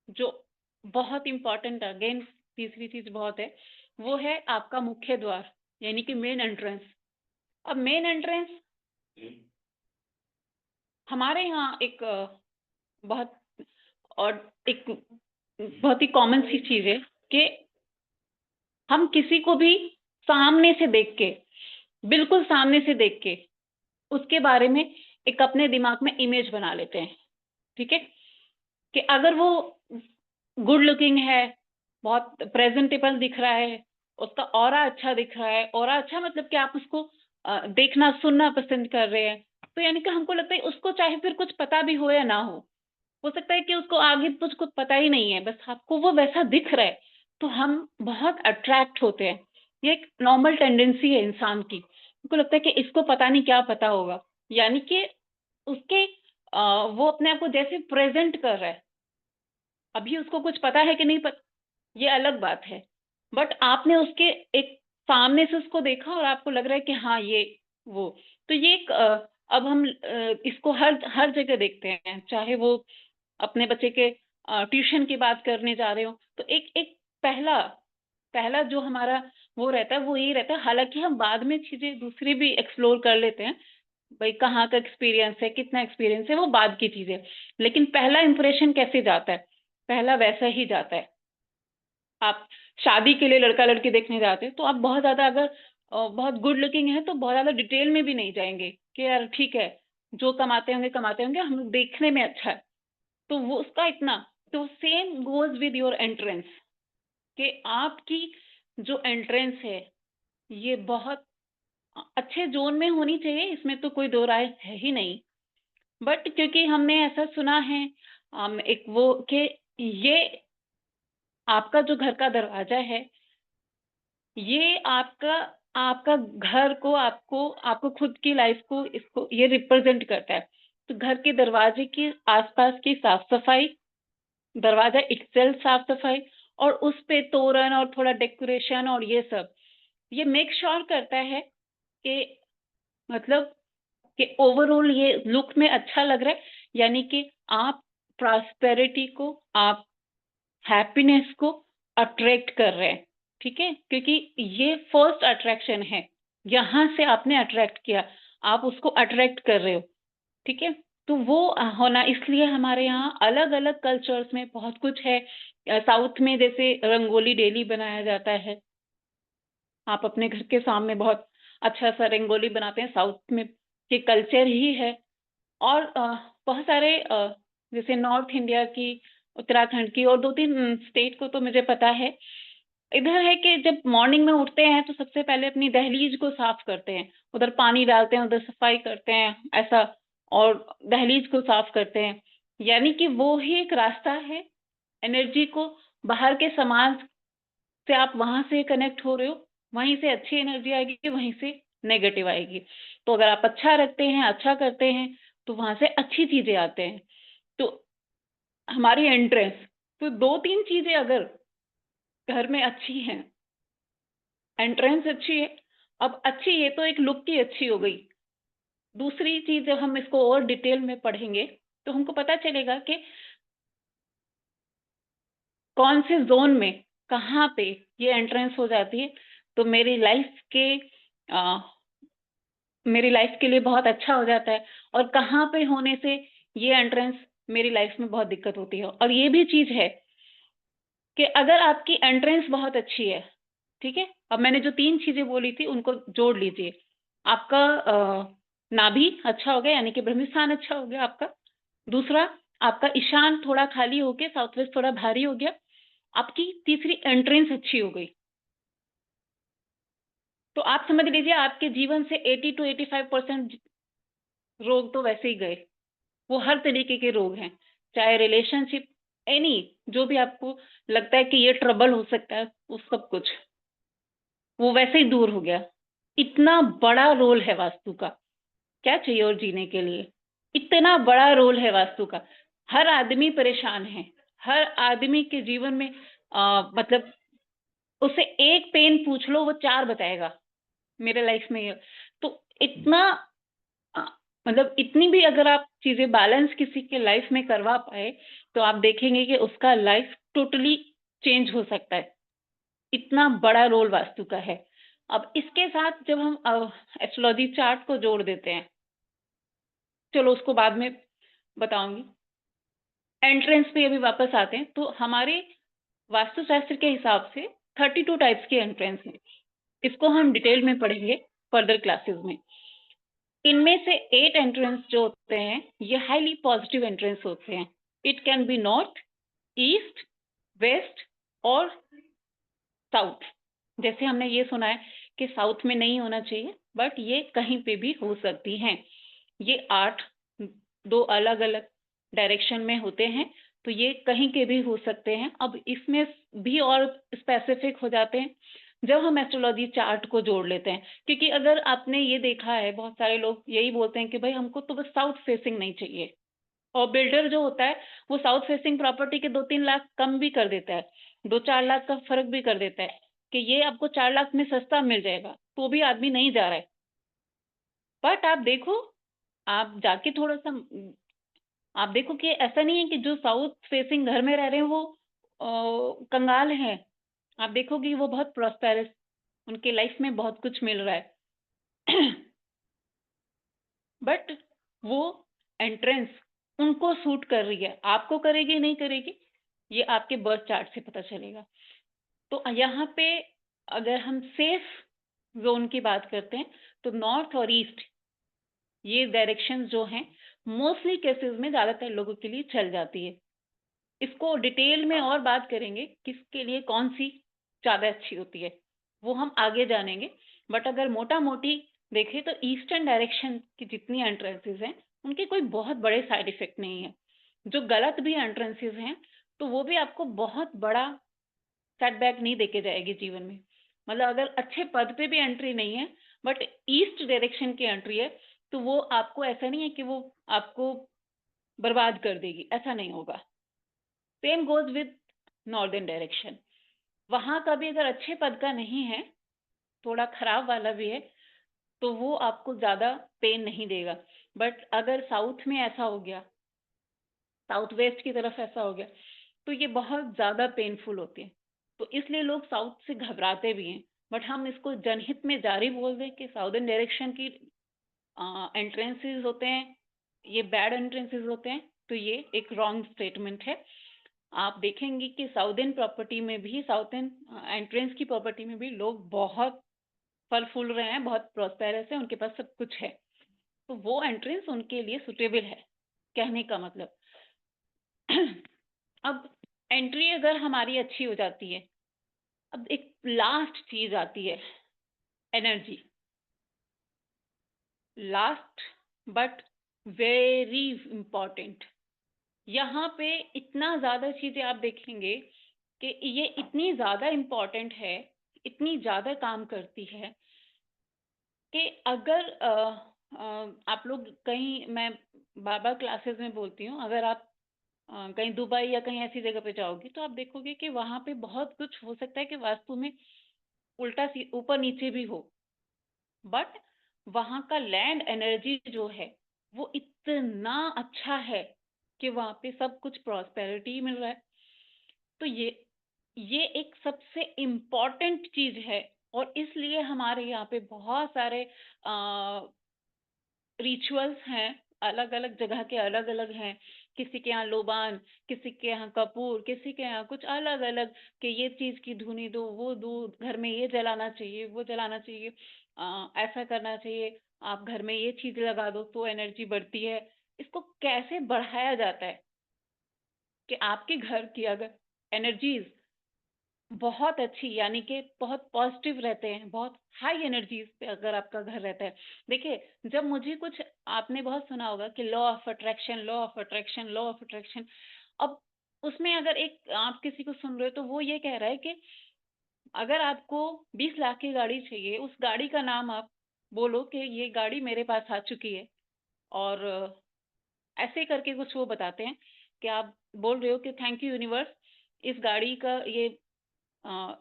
जो बहुत इम्पोर्टेंट, अगेन तीसरी चीज़ बहुत है, वो है आपका मुख्य द्वार, यानी कि मेन एंट्रेंस। अब मेन एंट्रेंस हमारे यहाँ एक बहुत और एक बहुत ही कॉमन सी चीज़ है कि हम किसी को भी सामने से देख के, बिल्कुल सामने से देख के, उसके बारे में एक अपने दिमाग में इमेज बना लेते हैं, ठीक है? कि अगर वो गुड लुकिंग है, बहुत प्रेजेंटेबल दिख रहा है, उसका ऑरा अच्छा दिख रहा है, ऑरा अच्छा मतलब कि आप उसको देखना सुनना पसंद कर रहे हैं, तो यानी कि हमको लगता है उसको चाहे फिर कुछ पता भी हो या ना हो सकता है कि उसको आगे कुछ कुछ पता ही नहीं है, बस आपको वो वैसा दिख रहा है, तो हम बहुत अट्रैक्ट होते हैं। ये एक नॉर्मल टेंडेंसी है इंसान की। हमको लगता है कि इसको पता नहीं क्या पता होगा, यानी कि उसके वो अपने आप को जैसे प्रेज़ेंट कर रहा है, अभी उसको कुछ पता है कि नहीं ये अलग बात है। बट आपने उसके एक सामने से उसको देखा और आपको लग रहा है कि हाँ, ये वो। तो ये एक अब हम इसको हर हर जगह देखते हैं, चाहे वो अपने बच्चे के ट्यूशन की बात करने जा रहे हो, तो एक एक पहला पहला जो हमारा वो रहता है, वो यही रहता है, हालाँकि हम बाद में चीज़ें दूसरी भी एक्सप्लोर कर लेते हैं, भई कहाँ का एक्सपीरियंस है, कितना एक्सपीरियंस है, वो बाद की चीज़ है। लेकिन पहला इंप्रेशन कैसे जाता है? पहला वैसा ही जाता है। आप शादी के लिए लड़का-लड़की देखने जाते हैं, तो आप बहुत ज़्यादा अगर बहुत गुड लुकिंग है, तो बहुत ज़्यादा डिटेल में भी नहीं जाएँगे कि यार ठीक है, जो कमाते होंगे, हम देखने में अच्छा है। तो वो उसका इतना, तो same goes with your entrance कि आपकी जो एंट्रेंस है, ये बहुत अच्छे ज़ोन में होनी चाहिए, इसमें तो कोई दो राय है ही नहीं। बट क्योंकि हमने ऐसा सुना है एक वो कि ये आपका जो घर का दरवाज़ा है, ये आपका आपका घर को आपको आपको खुद की लाइफ़ को इसको ये रिप्रेज़ेंट करता है। तो घर के दरवाजे के आस-पास की साफ-सफाई, दरवाज़ा इटसेल्फ साफ-सफाई और उस पे तोरण और थोड़ा डेकोरेशन और ये सब, ये मेक श्योर करता है कि मतलब कि ओवरऑल ये लुक में अच्छा लग रहा है, यानी कि आप प्रॉस्पेरिटी को, आप हैप्पीनेस को अट्रैक्ट कर रहे हैं, ठीक है? क्योंकि ये फर्स्ट अट्रैक्शन है, यहाँ से आपने अट्रैक्ट किया, आप उसको अट्रैक्ट कर रहे हो, ठीक है? तो वो होना इसलिए हमारे यहाँ अलग-अलग कल्चर्स में बहुत कुछ है। साउथ में जैसे रंगोली डेली बनाया जाता है, आप अपने घर के सामने बहुत अच्छा-सा रंगोली बनाते हैं, साउथ में ये कल्चर ही है। और बहुत सारे जैसे नॉर्थ इंडिया की, उत्तराखंड की और 2-3 स्टेट को तो मुझे पता है। इधर है कि जब मॉर्निंग में उठते हैं तो सबसे पहले अपनी दहलीज को साफ करते हैं। उधर पानी डालते हैं, उधर सफाई करते हैं, ऐसा और दहलीज को साफ करते हैं। यानी कि वो ही एक रास्ता है एनर्जी को बाहर के समाज से आप वहाँ से कनेक्ट हो रहे हो, वहीं से अच्छी एनर्जी आएगी, वहीं से नेगेटिव आएगी। तो अगर आप अच्छा रखते हैं, अच्छा करते हैं, तो वहाँ से अच्छी चीज़ें आते हैं। तो हमारी एंट्रेंस, तो 2-3 चीज़ें अगर घर में अच्छी हैं, एंट्रेंस अच्छी है, अब अच्छी ये तो एक लुक की अच्छी हो गई। दूसरी चीज़ जब हम इसको और डिटेल में पढ़ेंगे, तो हमको पता चलेगा कि कौन से ज़ोन में, कहाँ पे ये एंट्रेंस हो जाती है, तो अ, मेरी लाइफ़ के लिए बहुत अच्छा हो जाता है, और कहाँ पे होने से ये एंट्रेंस मेरी लाइफ़ में बहुत दिक्कत होती है। और ये भी चीज़ है कि अगर आपकी एंट्रेंस बहुत अच्छी है, ठीक है? अब मैंने जो 3 चीज़ें बोली थी उनको जोड़ लीजिए। आपका नाभि अच्छा हो गया, यानी कि ब्रह्मस्थान अच्छा हो गया आपका। दूसरा, आपका ईशान थोड़ा खाली हो के साउथ वेस्ट थोड़ा भारी हो गया। आपकी तीसरी एंट्रेंस अच्छी हो गई। तो आप समझ लीजिए आपके जीवन से 80 टू 85% रोग तो वैसे ही गए। वो हर तरीके के रोग हैं, चाहे रिलेशनशिप, एनी, जो भी आपको लगता है कि ये ट्रबल हो सकता है, वो सब कुछ, वो वैसे ही दूर हो गया। इतना बड़ा रोल है वास्तु का, क्या चाहिए और जीने के लिए? इतना बड़ा रोल है वास्तु का। हर आदमी परेशान है, हर आदमी के जीवन में मतलब उससे एक पेन पूछ लो, वो 4 बताएगा, मेरे लाइफ में ये। तो इतना अ, मतलब इतनी भी अगर आप चीज़ें बैलेंस किसी के लाइफ में करवा पाए, तो आप देखेंगे कि उसका लाइफ टोटली चेंज हो सकता है। इतना बड़ा रोल वास्तु का है। अब इसके साथ जब हम एस्ट्रोलॉजी चार्ट को जोड़ देते हैं, चलो उसको बाद में बताऊँगी। एंट्रेंस पे अभी वापस आते हैं, तो हमारे वास्तुशास्त्र के हिसाब से 32 टाइप्स की एंट्रेंस हैं। इसको हम डिटेल में पढ़ेंगे फर्दर क्लासेस में। इनमें से 8 एंट्रेंस जो होते हैं, ये हाइली पॉजिटिव एंट्रेंस होते हैं। It can be north, east, west और साउथ। जैसे हमने ये सुना है कि साउथ में नहीं होना चाहिए, बट ये कहीं पे भी हो सकती हैं। ये 8 2 अलग-अलग डायरेक्शन में होते हैं, तो ये कहीं के भी हो सकते हैं। अब इसमें भी और स्पेसिफिक हो जाते हैं, जब हम एस्ट्रोलॉजी चार्ट को जोड़ लेते हैं। क्योंकि अगर आपने ये देखा है, बहुत सारे लोग यही बोलते हैं कि भई हमको तो बस साउथ फेसिंग नहीं चाहिए। और बिल्डर जो होता है, वो साउथ फेसिंग प्रॉपर्टी के 2-3 लाख कम भी कर देता है। 2-4 लाख का फ़र्क भी कर देता है, कि ये आपको 4 लाख में सस्ता मिल जाएगा, तो भी आदमी नहीं जा रहा है। बट आप देखो, आप जाके थोड़ा-सा आप देखो कि ऐसा नहीं है कि जो साउथ फेसिंग घर में रह रहे हैं वो कंगाल हैं। आप देखोगे वो बहुत प्रॉस्पेरस, उनके लाइफ में बहुत कुछ मिल रहा है। बट वो एंट्रेंस उनको सूट कर रही है, आपको करेगी नहीं करेगी, ये आपके बर्थ चार्ट से पता चलेगा। तो यहाँ पे अगर हम सेफ ज़ोन की बात करते हैं, तो नॉर्थ और ईस्ट, ये डायरेक्शंस जो हैं, मोस्टली केसेज़ में ज़्यादातर लोगों के लिए चल जाती है। इसको डिटेल में और बात करेंगे, किसके लिए कौन-सी ज़्यादा अच्छी होती है, वो हम आगे जानेंगे। बट अगर मोटा-मोटी देखें तो ईस्टर्न डायरेक्शन की जितनी एंट्रेंसेस हैं, उनके कोई बहुत बड़े साइड इफ़ेक्ट नहीं है। जो गलत भी एंट्रेंसेस हैं, तो वो भी आपको बहुत बड़ा सेटबैक नहीं देके जाएगी जीवन में। मतलब अगर अच्छे पद पे भी एंट्री नहीं है, बट ईस्ट डायरेक्शन की एंट्री है, तो वो आपको ऐसा नहीं है कि वो आपको बर्बाद कर देगी, ऐसा नहीं होगा। Same goes with northern direction. वहाँ का भी अगर अच्छे पद का नहीं है, थोड़ा खराब वाला भी है, तो वो आपको ज़्यादा पेन नहीं देगा। बट अगर साउथ में ऐसा हो गया, साउथ वेस्ट की तरफ ऐसा हो गया, तो ये बहुत ज़्यादा पेनफुल होती है। तो इसलिए लोग साउथ से घबराते भी हैं। बट हम इसको जनहित में जारी बोल दें कि साउदर्न डायरेक्शन की एंट्रेंसेस होते हैं, ये बैड एंट्रेंसेस होते हैं, तो ये एक रॉन्ग स्टेटमेंट है। आप देखेंगे कि साउदर्न प्रॉपर्टी में भी, साउदर्न एंट्रेंस की प्रॉपर्टी में भी लोग बहुत फल फूल रहे हैं, बहुत प्रॉस्पेरस हैं, उनके पास सब कुछ है। तो वो एंट्रेंस उनके लिए सुटेबल है, कहने का मतलब। अब एंट्री अगर हमारी अच्छी हो जाती है, अब एक लास्ट चीज़ आती है, energy. Last but very important. यहाँ पे इतना ज़्यादा चीज़ें आप देखेंगे कि ये इतनी ज़्यादा इम्पोर्टेंट है, इतनी ज़्यादा काम करती है कि अगर आप लोग कहीं मैं बार-बार क्लासेस में बोलती हूँ, अगर आप कहीं दुबई या कहीं ऐसी जगह पे जाओगी, तो आप देखोगे कि वहाँ पे बहुत कुछ हो सकता है कि वास्तु में उल्टा सी ऊपर-नीचे भी हो। बट वहाँ का लैंड एनर्जी जो है, वो इतना अच्छा है कि वहाँ पे सब कुछ प्रॉस्पेरिटी मिल रहा है। तो ये एक सबसे इम्पोर्टेंट चीज़ है और इसलिए हमारे यहाँ पे बहुत सारे रिचुअल्स हैं, अलग-अलग जगह के अलग-अलग हैं। किसी के यहाँ लोबान, किसी के यहाँ कपूर, किसी के यहाँ कुछ अलग-अलग कि ये चीज़ की धुनी दो, वो दो, घर में ये जलाना चाहिए, वो जलाना चाहिए, ऐसा करना चाहिए, आप घर में ये चीज़ लगा दो तो एनर्जी बढ़ती है। इसको कैसे बढ़ाया जाता है कि आपके घर की अगर एनर्जीज़ बहुत अच्छी यानी कि बहुत पॉजिटिव रहते हैं, बहुत हाई एनर्जीज़ पे अगर आपका घर रहता है। देखिए, जब मुझे कुछ आपने बहुत सुना होगा कि law of attraction, law of attraction, law of attraction. अब उसमें अगर एक आप किसी को सुन रहे हो तो वो ये कह रहा है कि अगर आपको 20 लाख की गाड़ी चाहिए, उस गाड़ी का नाम आप बोलो कि ये गाड़ी मेरे पास आ चुकी है और ऐसे करके कुछ वो बताते हैं कि आप बोल रहे हो कि थैंक यू यूनिवर्स, इस गाड़ी का ये अ,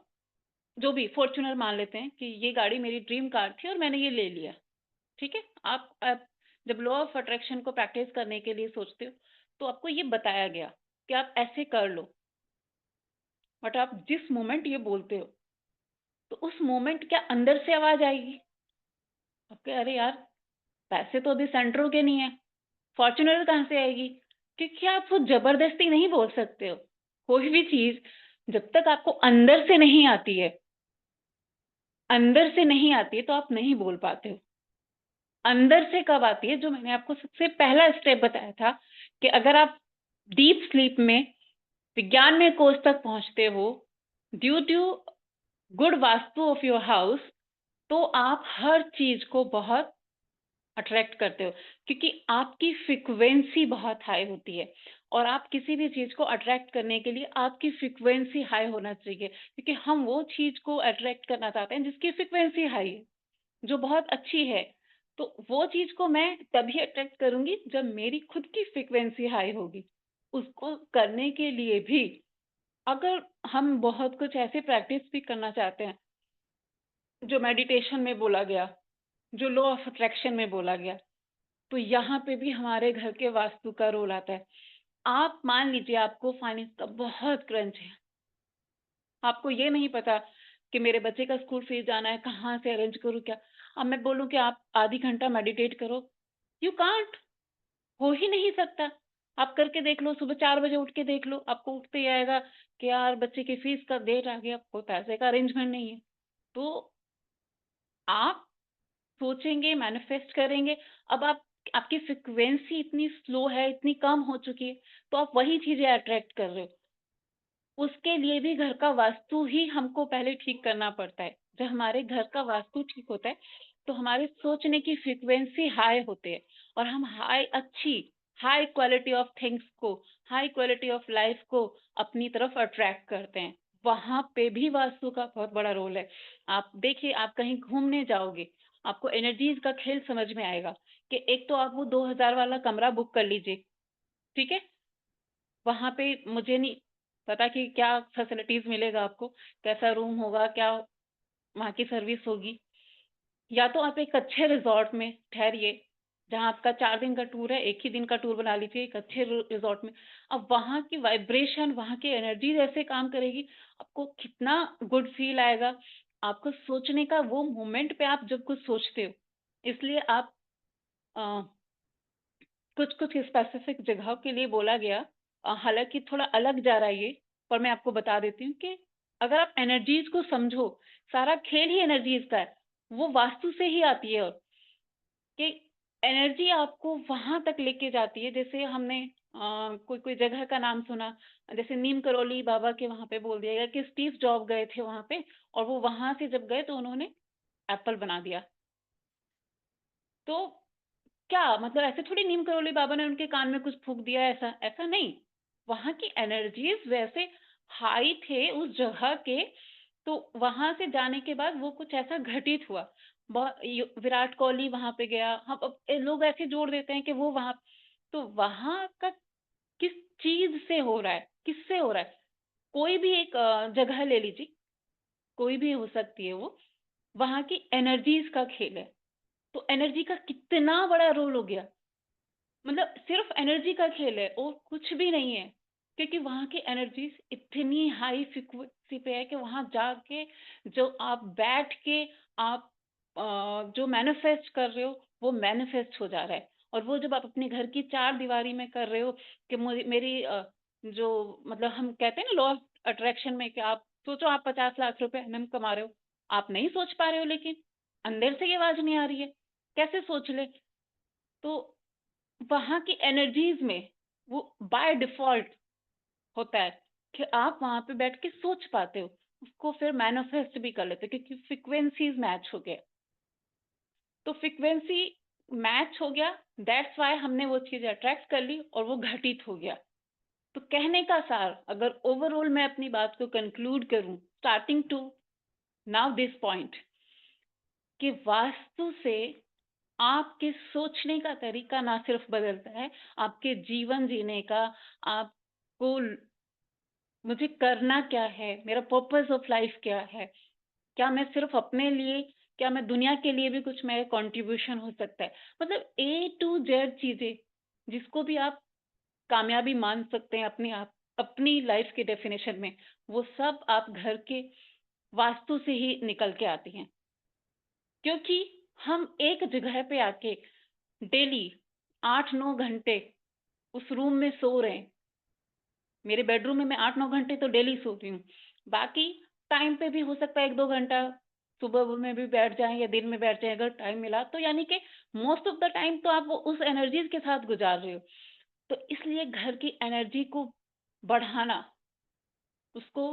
जो भी फॉर्च्यूनर मान लेते हैं कि ये गाड़ी मेरी ड्रीम कार थी और मैंने ये ले लिया, ठीक है? आप जब लॉ ऑफ अट्रैक्शन को प्रैक्टिस करने के लिए सोचते हो, तो आपको ये बताया गया कि आप ऐसे कर लो, बट आप जिस मोमेंट ये बोलते हो, तो उस मोमेंट क्या अंदर से आवाज़ आएगी, आपके अरे यार! पैसे तो अभी सेंटरों के नहीं है, फॉर्च्यूनर कहाँ से आएगी? क्योंकि आप वो ज़बरदस्ती नहीं बोल सकते हो। कोई भी चीज़ जब तक आपको अंदर से नहीं आती है तो आप नहीं बोल पाते हो। अंदर से कब आती है, जो मैंने आपको सबसे पहला स्टेप बताया था कि अगर आप डीप स्लीप में विज्ञान में कोष तक पहुँचते हो, due to good vastu of your house, तो आप हर चीज़ को बहुत अट्रैक्ट करते हो क्योंकि आपकी फ्रीक्वेंसी बहुत हाई होती है और आप किसी भी चीज़ को अट्रैक्ट करने के लिए आपकी फ्रीक्वेंसी हाई होना चाहिए क्योंकि हम वो चीज़ को अट्रैक्ट करना चाहते हैं जिसकी फ्रीक्वेंसी हाई है, जो बहुत अच्छी है। तो वो चीज़ को मैं तभी अट्रैक्ट करूँगी जब मेरी खुद की फ्रीक्वेंसी हाई होगी। उसको करने के लिए भी अगर हम बहुत कुछ ऐसे प्रैक्टिस भी करना चाहते हैं, जो मेडिटेशन में बोला गया, जो लॉ ऑफ अट्रैक्शन में बोला गया, तो यहाँ पे भी हमारे घर के वास्तु का रोल आता है। आप मान लीजिए आपको फाइनेंस का बहुत क्रंच है, आपको ये नहीं पता कि मेरे बच्चे का स्कूल फीस जाना है, कहाँ से अरेंज करूँ क्या? अब मैं बोलूँ कि आप आधी घंटा मेडिटेट करो, यू कांट, हो ही नहीं सकता। आप करके देख लो, सुबह 4 बजे उठ के देख लो, आपको उठते ही आएगा कि यार बच्चे की फीस का डेट आ गया, कोई पैसे का अरेंजमेंट नहीं है। तो आप सोचेंगे, मैनिफेस्ट करेंगे, अब आप आपकी फ्रीक्वेंसी इतनी स्लो है, इतनी कम हो चुकी है, तो आप वही चीज़ें अट्रैक्ट कर रहे हो। उसके लिए भी घर का वास्तु ही हमको पहले ठीक करना पड़ता है। जब हमारे घर का वास्तु ठीक होता है, तो हमारे सोचने की फ्रीक्वेंसी हाई होती है और हम हाई क्वालिटी ऑफ थिंग्स को, हाई क्वालिटी ऑफ लाइफ को अपनी तरफ अट्रैक्ट करते हैं। वहाँ पे भी वास्तु का बहुत बड़ा रोल है। आप देखिए, आप कहीं घूमने जाओगे, आपको एनर्जीज़ का खेल समझ में आएगा कि एक तो आप वो 2000 वाला कमरा बुक कर लीजिए, ठीक है? वहाँ पे मुझे नहीं पता कि क्या फैसिलिटीज़ मिलेगा आपको, कैसा रूम होगा, क्या वहाँ की सर्विस होगी। या तो आप एक अच्छे रिज़ॉर्ट में ठहरिए, जहाँ आपका 4 दिन का टूर है, 1 ही दिन का टूर बना लीजिए एक अच्छे रिज़ॉर्ट में। अब वहाँ की वाइब्रेशन, वहाँ की एनर्जीज़ ऐसे काम करेगी, आपको कितना गुड फ़ील आएगा। आपको सोचने का वो मोमेंट पे आप जब कुछ सोचते हो, इसलिए आप अ कुछ-कुछ स्पेसिफिक जगहों के लिए बोला गया, हालाँकि थोड़ा अलग जा रहा है ये, पर मैं आपको बता देती हूँ कि अगर आप एनर्जीज़ को समझो, सारा खेल ही एनर्जीज़ का है, वो वास्तु से ही आती है और कि एनर्जी आपको वहाँ तक लेके जाती है, जैसे हमने कोई-कोई जगह का नाम सुना, जैसे नीम करोली बाबा के वहाँ पे बोल दिया गया कि स्टीव जॉब गए थे वहाँ पे और वो वहाँ से जब गए तो उन्होंने एप्पल बना दिया। तो क्या मतलब ऐसे थोड़ी नीम करोली बाबा ने उनके कान में कुछ फूँक दिया ऐसा, ऐसा नहीं। वहाँ की एनर्जीज़ वैसे हाई थे उस जगह के, तो वहाँ से जाने के बाद वो कुछ ऐसा घटित हुआ। विराट कोहली वहाँ पे गया, हम अब लोग ऐसे जोड़ देते हैं कि वो वहाँ, तो वहाँ का किस चीज़ से हो रहा है, किससे हो रहा है? कोई भी एक जगह ले लीजिए, कोई भी हो सकती है वो, वहाँ की एनर्जीज़ का खेल है। तो एनर्जी का कितना बड़ा रोल हो गया। मतलब सिर्फ एनर्जी का खेल है और कुछ भी नहीं है, क्योंकि वहाँ की एनर्जीज इतनी हाई फ्रिक्वेंसी पे है कि वहाँ जाके जो आप बैठ के आप जो मैनिफेस्ट कर रहे हो वो मैनिफेस्ट हो जा रहा है। और वो जब आप अपने घर की चार दीवारी में कर रहे हो कि मुझे मेरी जो मतलब हम कहते हैं ना लॉ ऑफ अट्रैक्शन में कि आप सोचो आप 50 लाख रुपए एनम कमा रहे हो, आप नहीं सोच पा रहे हो, लेकिन अंदर से ये आवाज नहीं आ रही है, कैसे सोच ले? तो वहाँ की एनर्जीज में वो बाय डिफ़ॉल्ट होता है कि आप वहाँ पे बैठ के सोच पाते हो, उसको फिर मैनिफेस्ट भी कर लेते हो क्योंकि फ्रीक्वेंसीज़ मैच हो गए। तो फ्रीक्वेंसी मैच हो गया, दैट्स व्हाई हमने वो चीज़ अट्रैक्ट कर ली और वो घटित हो गया। तो कहने का सार अगर ओवरऑल मैं अपनी बात को कंक्लूड करूँ, starting to now this point, कि वास्तु से आपके सोचने का तरीका ना सिर्फ बदलता है, आपके जीवन जीने का, आपको मुझे करना क्या है, मेरा पर्पस ऑफ लाइफ क्या है, क्या मैं सिर्फ अपने लिए, क्या मैं दुनिया के लिए भी कुछ मेरा कंट्रीब्यूशन हो सकता है। मतलब ए टू जेड चीजें जिसको भी आप कामयाबी मान सकते हैं अपनी आप अपनी लाइफ के डेफिनेशन में, वो सब आप घर के वास्तु से ही निकल के आती हैं। क्योंकि हम एक जगह पे आके डेली 8-9 घंटे उस रूम में सो रहे हैं। मेरे बेडरूम में मैं 8-9 घंटे तो डेली सोती हूँ। बाकी टाइम पे भी हो सकता है 1-2 घंटा सुबह में भी बैठ जाएँ या दिन में बैठ जाएँ अगर टाइम मिला, तो यानी कि मोस्ट ऑफ द टाइम तो आप वो उस एनर्जीज़ के साथ गुज़ार रहे हो। तो इसलिए घर की एनर्जी को बढ़ाना, उसको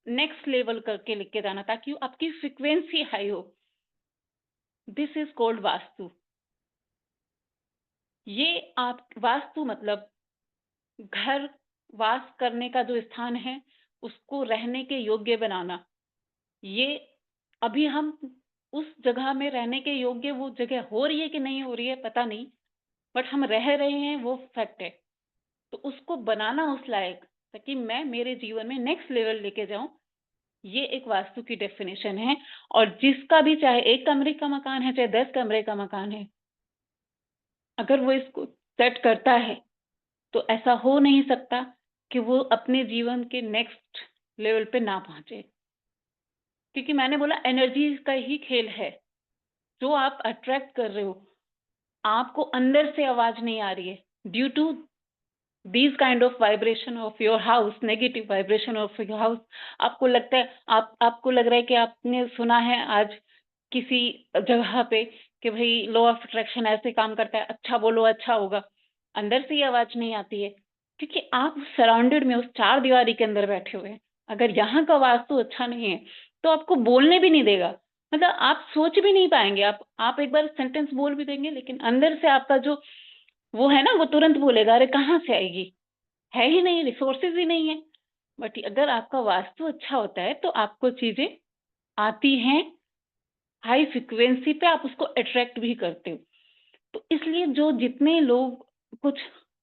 नेक्स्ट लेवल करके लेके जाना ताकि आपकी फ्रीक्वेंसी हाई हो। This is called vastu. ये आप वास्तु मतलब घर वास करने का जो स्थान है, उसको रहने के योग्य बनाना। ये अभी हम उस जगह में रहने के योग्य वो जगह हो रही है कि नहीं हो रही है पता नहीं, बट हम रह रहे हैं वो फैक्ट है। तो उसको बनाना उस लायक ताकि मैं मेरे जीवन में नेक्स्ट लेवल लेके जाऊँ, ये एक वास्तु की डेफिनिशन है। और जिसका भी चाहे 1 कमरे का मकान है, चाहे 10 कमरे का मकान है, अगर वो इसको सेट करता है, तो ऐसा हो नहीं सकता कि वो अपने जीवन के नेक्स्ट लेवल पे ना पहुँचे। क्योंकि मैंने बोला एनर्जी का ही खेल है। जो आप अट्रैक्ट कर रहे हो, आपको अंदर से आवाज़ नहीं आ रही है due to these kind of vibration of your house, negative vibration of your house। आपको लगता है आपको लग रहा है कि आपने सुना है आज किसी जगह पे कि भाई लॉ ऑफ अट्रैक्शन ऐसे काम करता है, अच्छा बोलो अच्छा होगा। अंदर से ये आवाज़ नहीं आती है क्योंकि आप सराउंडेड में उस चार दीवारी के अंदर बैठे हुए हैं। अगर यहाँ का वास्तु अच्छा नहीं है, तो आपको बोलने भी नहीं देगा। मतलब आप सोच भी नहीं पाएँगे। आप एक बार सेंटेंस बोल भी देंगे लेकिन अंदर से आपका जो वो है ना, वो तुरंत बोलेगा, अरे कहाँ से आएगी? है ही नहीं, रिसोर्सेज़ ही नहीं है। बट अगर आपका वास्तु अच्छा होता है, तो आपको चीज़ें आती हैं, हाई फ्रीक्वेंसी पे आप उसको अट्रैक्ट भी करते हो। तो इसलिए जो जितने लोग कुछ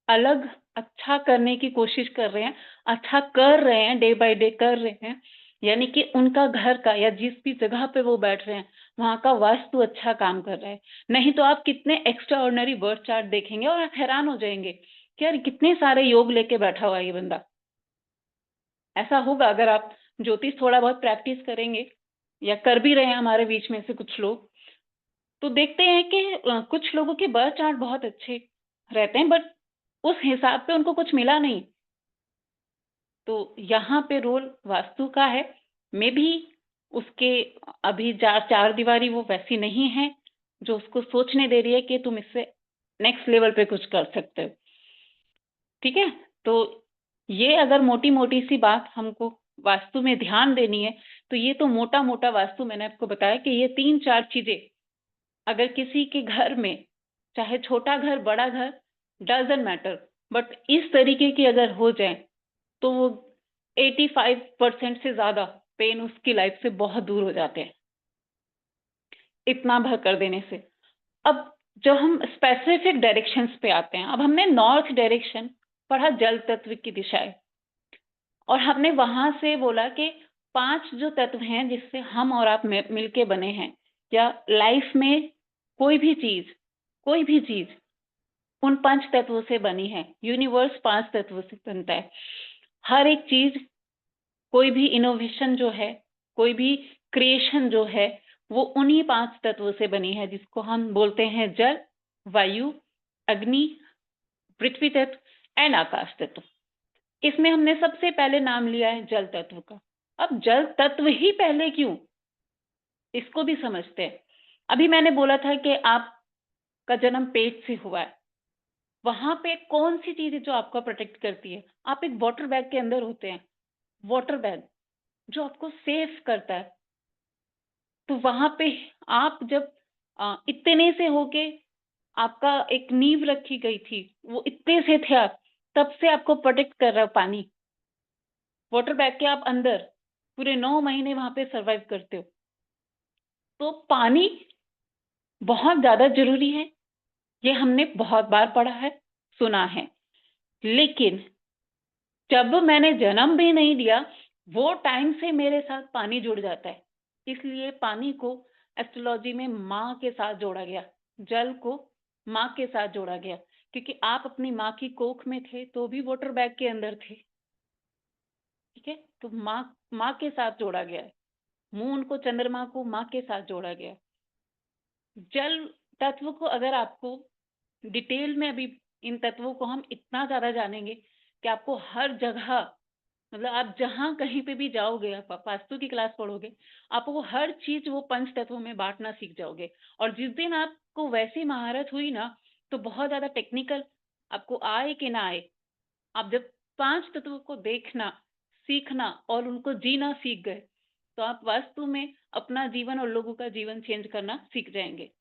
अलग अच्छा करने की कोशिश कर रहे हैं, अच्छा कर रहे हैं, डे बाय डे कर रहे हैं, यानी कि उनका घर का या जिस भी जगह पे वो बैठ रहे हैं, वहाँ का वास्तु अच्छा काम कर रहा है। नहीं तो आप कितने एक्स्ट्रा ऑर्डिनरी बर्थ चार्ट देखेंगे और आप हैरान हो जाएँगे कि यार कितने सारे योग लेके बैठा हुआ है ये बंदा। ऐसा होगा अगर आप ज्योतिष थोड़ा बहुत प्रैक्टिस करेंगे या कर भी रहे हैं हमारे बीच में से कुछ लोग, तो देखते हैं कि कुछ लोगों के बर्थ चार्ट बहुत अच्छे रहते हैं बट उस हिसाब पे उनको कुछ मिला नहीं। तो यहाँ पे रोल वास्तु का है। मेबी उसके अभी चार दीवारी वो वैसी नहीं है, जो उसको सोचने दे रही है कि तुम इससे नेक्स्ट लेवल पे कुछ कर सकते हो। ठीक है? तो ये अगर मोटी-मोटी सी बात हमको वास्तु में ध्यान देनी है, तो ये तो मोटा-मोटा वास्तु मैंने आपको बताया कि ये 3-4 चीज़ें अगर किसी के घर में, चाहे छोटा घर, बड़ा घर, डज़न्ट मैटर, बट इस तरीके की अगर हो जाए, तो वो 85% से ज़्यादा पेन उसकी लाइफ से बहुत दूर हो जाते हैं, इतना भर कर देने से। अब जब हम स्पेसिफिक डायरेक्शंस पे आते हैं, अब हमने नॉर्थ डायरेक्शन पढ़ा, जल तत्व की दिशाएं, और हमने वहां से बोला कि 5 जो तत्व हैं जिससे हम और आप मिलके बने हैं, या लाइफ में कोई भी चीज उन 5 तत्वों से बनी है। यूनिवर्स 5 तत्वों से बनता है। हर एक चीज, कोई भी इनोवेशन जो है, कोई भी क्रिएशन जो है, वो उन्हीं 5 तत्वों से बनी है, जिसको हम बोलते हैं जल, वायु, अग्नि, पृथ्वी तत्व एंड आकाश तत्व। इसमें हमने सबसे पहले नाम लिया है जल तत्व का। अब जल तत्व ही पहले क्यों, इसको भी समझते हैं। अभी मैंने बोला था कि आपका जन्म पेट से हुआ है, वहां पे कौन सी चीज है जो आपको प्रोटेक्ट करती है? आप एक वाटर बैग के अंदर होते हैं, वाटर बैग जो आपको सेफ करता है। तो वहां पे आप जब इतने से होके आपका एक नींव रखी गई थी, वो इतने से थे आप, तब से आपको प्रोटेक्ट कर रहा है पानी। वाटर बैग के आप अंदर पूरे 9 महीने वहां पे सरवाइव करते हो। तो पानी बहुत ज्यादा जरूरी है, ये हमने बहुत बार पढ़ा है, सुना है। लेकिन जब मैंने जन्म भी नहीं लिया, वो टाइम से मेरे साथ पानी जुड़ जाता है। इसलिए पानी को एस्ट्रोलॉजी में माँ के साथ जोड़ा गया, जल को माँ के साथ जोड़ा गया, क्योंकि आप अपनी माँ की कोख में थे तो भी वाटर बैग के अंदर थे। ठीक है, तो माँ के साथ जोड़ा गया है। मून को, चंद्रमा को माँ के साथ जोड़ा गया है। जल तत्व को अगर आपको डिटेल में, अभी इन तत्वों को हम इतना ज्यादा जानेंगे कि आपको हर जगह, मतलब आप जहां कहीं पे भी जाओगे, आप वास्तु की क्लास पढ़ोगे, आपको हर चीज वो पंच तत्वों में बांटना सीख जाओगे। और जिस दिन आपको वैसी महारत हुई ना, तो बहुत ज्यादा टेक्निकल आपको आए कि ना आए, आप जब 5 तत्वों को देखना, सीखना और उनको जीना सीख गए, तो आप वास्तु में अपना जीवन और लोगों का जीवन चेंज करना सीख जाएंगे।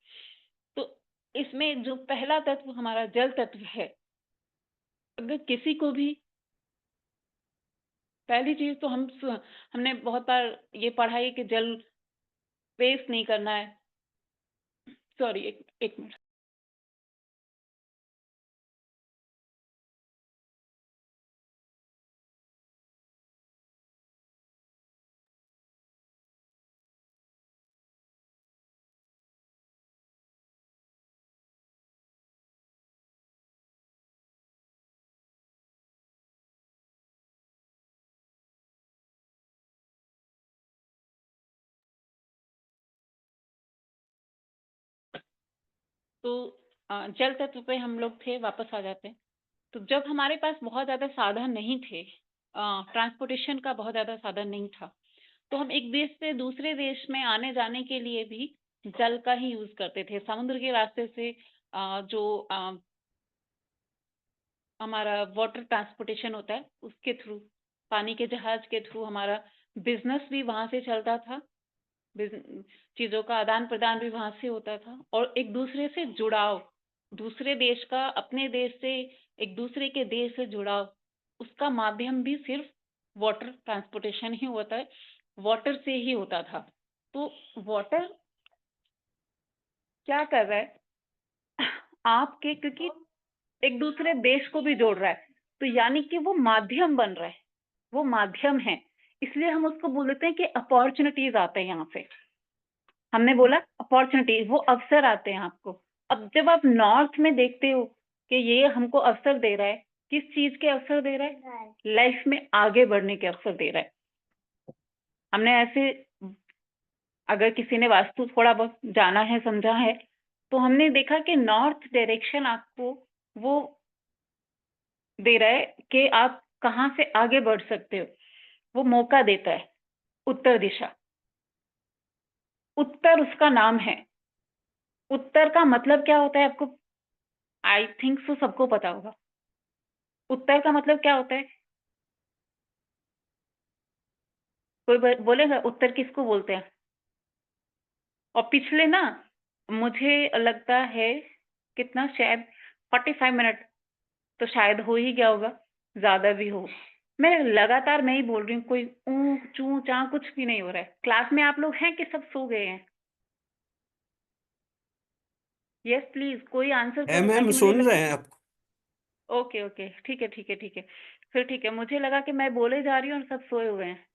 तो इसमें जो पहला तत्व हमारा जल तत्व है, अगर किसी को भी, पहली चीज तो हमने बहुत बार ये पढ़ा है कि जल वेस्ट नहीं करना है। सॉरी, एक मिनट। तो जल तत्व पे हम लोग थे, वापस आ जाते हैं। तो जब हमारे पास बहुत ज्यादा साधन नहीं थे, ट्रांसपोर्टेशन का बहुत ज्यादा साधन नहीं था, तो हम एक देश से दूसरे देश में आने जाने के लिए भी जल का ही यूज करते थे। समुद्र के रास्ते से जो हमारा वाटर ट्रांसपोर्टेशन होता है, उसके थ्रू, पानी के जहाज के थ्रू हमारा बिजनेस भी वहां से चलता था। चीजों का आदान प्रदान भी वहां से होता था, और एक दूसरे से जुड़ाव, दूसरे देश का अपने देश से एक दूसरे के देश से जुड़ाव, उसका माध्यम भी सिर्फ वाटर ट्रांसपोर्टेशन ही होता है, वाटर से ही होता था। तो वाटर क्या कर रहा है आपके, क्योंकि एक दूसरे देश को भी जोड़ रहा है, तो यानी कि वो माध्यम बन रहा है, वो माध्यम है। इसलिए हम उसको बोलते हैं कि अपॉर्चुनिटीज आते हैं यहाँ पे। हमने बोला अपॉर्चुनिटी, वो अवसर आते हैं आपको। अब जब आप नॉर्थ में देखते हो कि ये हमको अवसर दे रहा है, किस चीज के अवसर दे रहा है? लाइफ में आगे बढ़ने के अवसर दे रहा है। हमने ऐसे, अगर किसी ने वास्तु थोड़ा बहुत जाना है, समझा है, तो हमने देखा कि नॉर्थ डायरेक्शन आपको वो दे रहा है कि आप कहाँ से आगे बढ़ सकते हो, वो मौका देता है। उत्तर दिशा, उत्तर उसका नाम है। उत्तर का मतलब क्या होता है आपको, आई थिंक सो सबको पता होगा। उत्तर का मतलब क्या होता है? कोई बोलेगा उत्तर किसको बोलते हैं? और पिछले ना, मुझे लगता है कितना, शायद 45 मिनट तो शायद हो ही गया होगा, ज्यादा भी हो। मैं लगातार मैं ही बोल रही हूँ, कोई ऊँ, चूँ, चाँ कुछ भी नहीं हो रहा है। क्लास में आप लोग हैं कि सब सो गए हैं? येस प्लीज़, कोई आंसर है करो मैम, ताकि मुझे सुन लगे रहे हैं कि आपको। ओके, ओके, ठीक है, ठीक है, ठीक है। फिर ठीक है, मुझे लगा कि मैं बोले जा रही हूँ और सब सोए हुए हैं।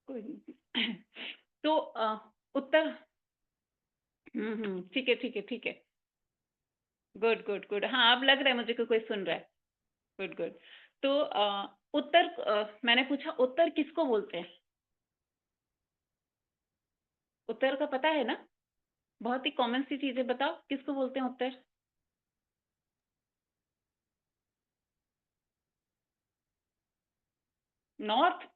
कोई नहीं। तो उत्तर ठीक है, ठीक है, ठीक है। Good, good, good. हाँ, अब लग रहा है मुझे कि कोई सुन रहा है। Good, good. तो उत्तर मैंने पूछा उत्तर किसको बोलते हैं? उत्तर का पता है ना? बहुत ही कॉमन सी चीज़ें बताओ, किसको बोलते हैं उत्तर? नॉर्थ?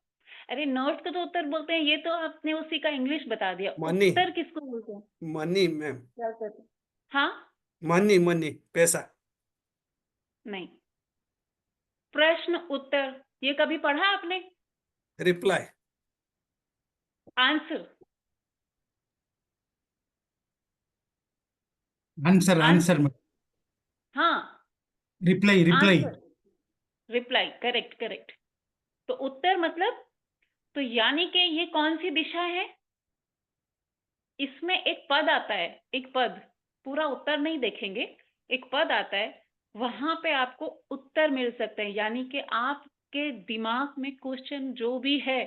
अरे नॉर्थ को तो उत्तर बोलते हैं, ये तो आपने उसी का इंग्लिश बता दिया। मनी। उत्तर किसको बोलते हैं? Money ma'am. क्या कहते हैं? हाँ? मनी मनी, पैसा। नहीं। प्रश्न उत्तर, ये कभी पढ़ा आपने? Reply. Answer, answer answer answer. में हाँ, reply reply. Answer, reply, correct, correct. तो उत्तर मतलब, तो यानी कि ये कौन सी दिशा है? इसमें एक पद आता है, एक पद, पूरा उत्तर नहीं देखेंगे, एक पद आता है, वहां पे आपको उत्तर मिल सकते हैं, यानी कि आपके दिमाग में क्वेश्चन जो भी है,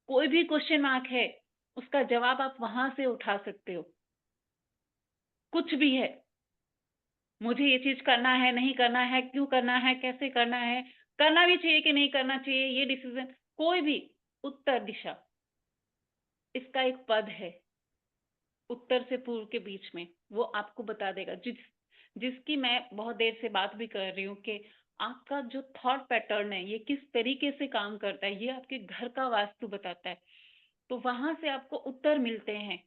कोई भी क्वेश्चन मार्क है, उसका जवाब आप वहां से उठा सकते हो। कुछ भी है, मुझे ये चीज करना है, नहीं करना है, क्यों करना है, कैसे करना है, करना भी चाहिए कि नहीं करना चाहिए, ये डिसीजन, कोई भी, उत्तर दिशा, इसका एक पद है उत्तर से पूर्व के बीच में, वो आपको बता देगा। जिसकी मैं बहुत देर से बात भी कर रही हूँ कि आपका जो थॉट पैटर्न है, ये किस तरीके से काम करता है, ये आपके घर का वास्तु बताता है। तो वहां से आपको उत्तर मिलते हैं,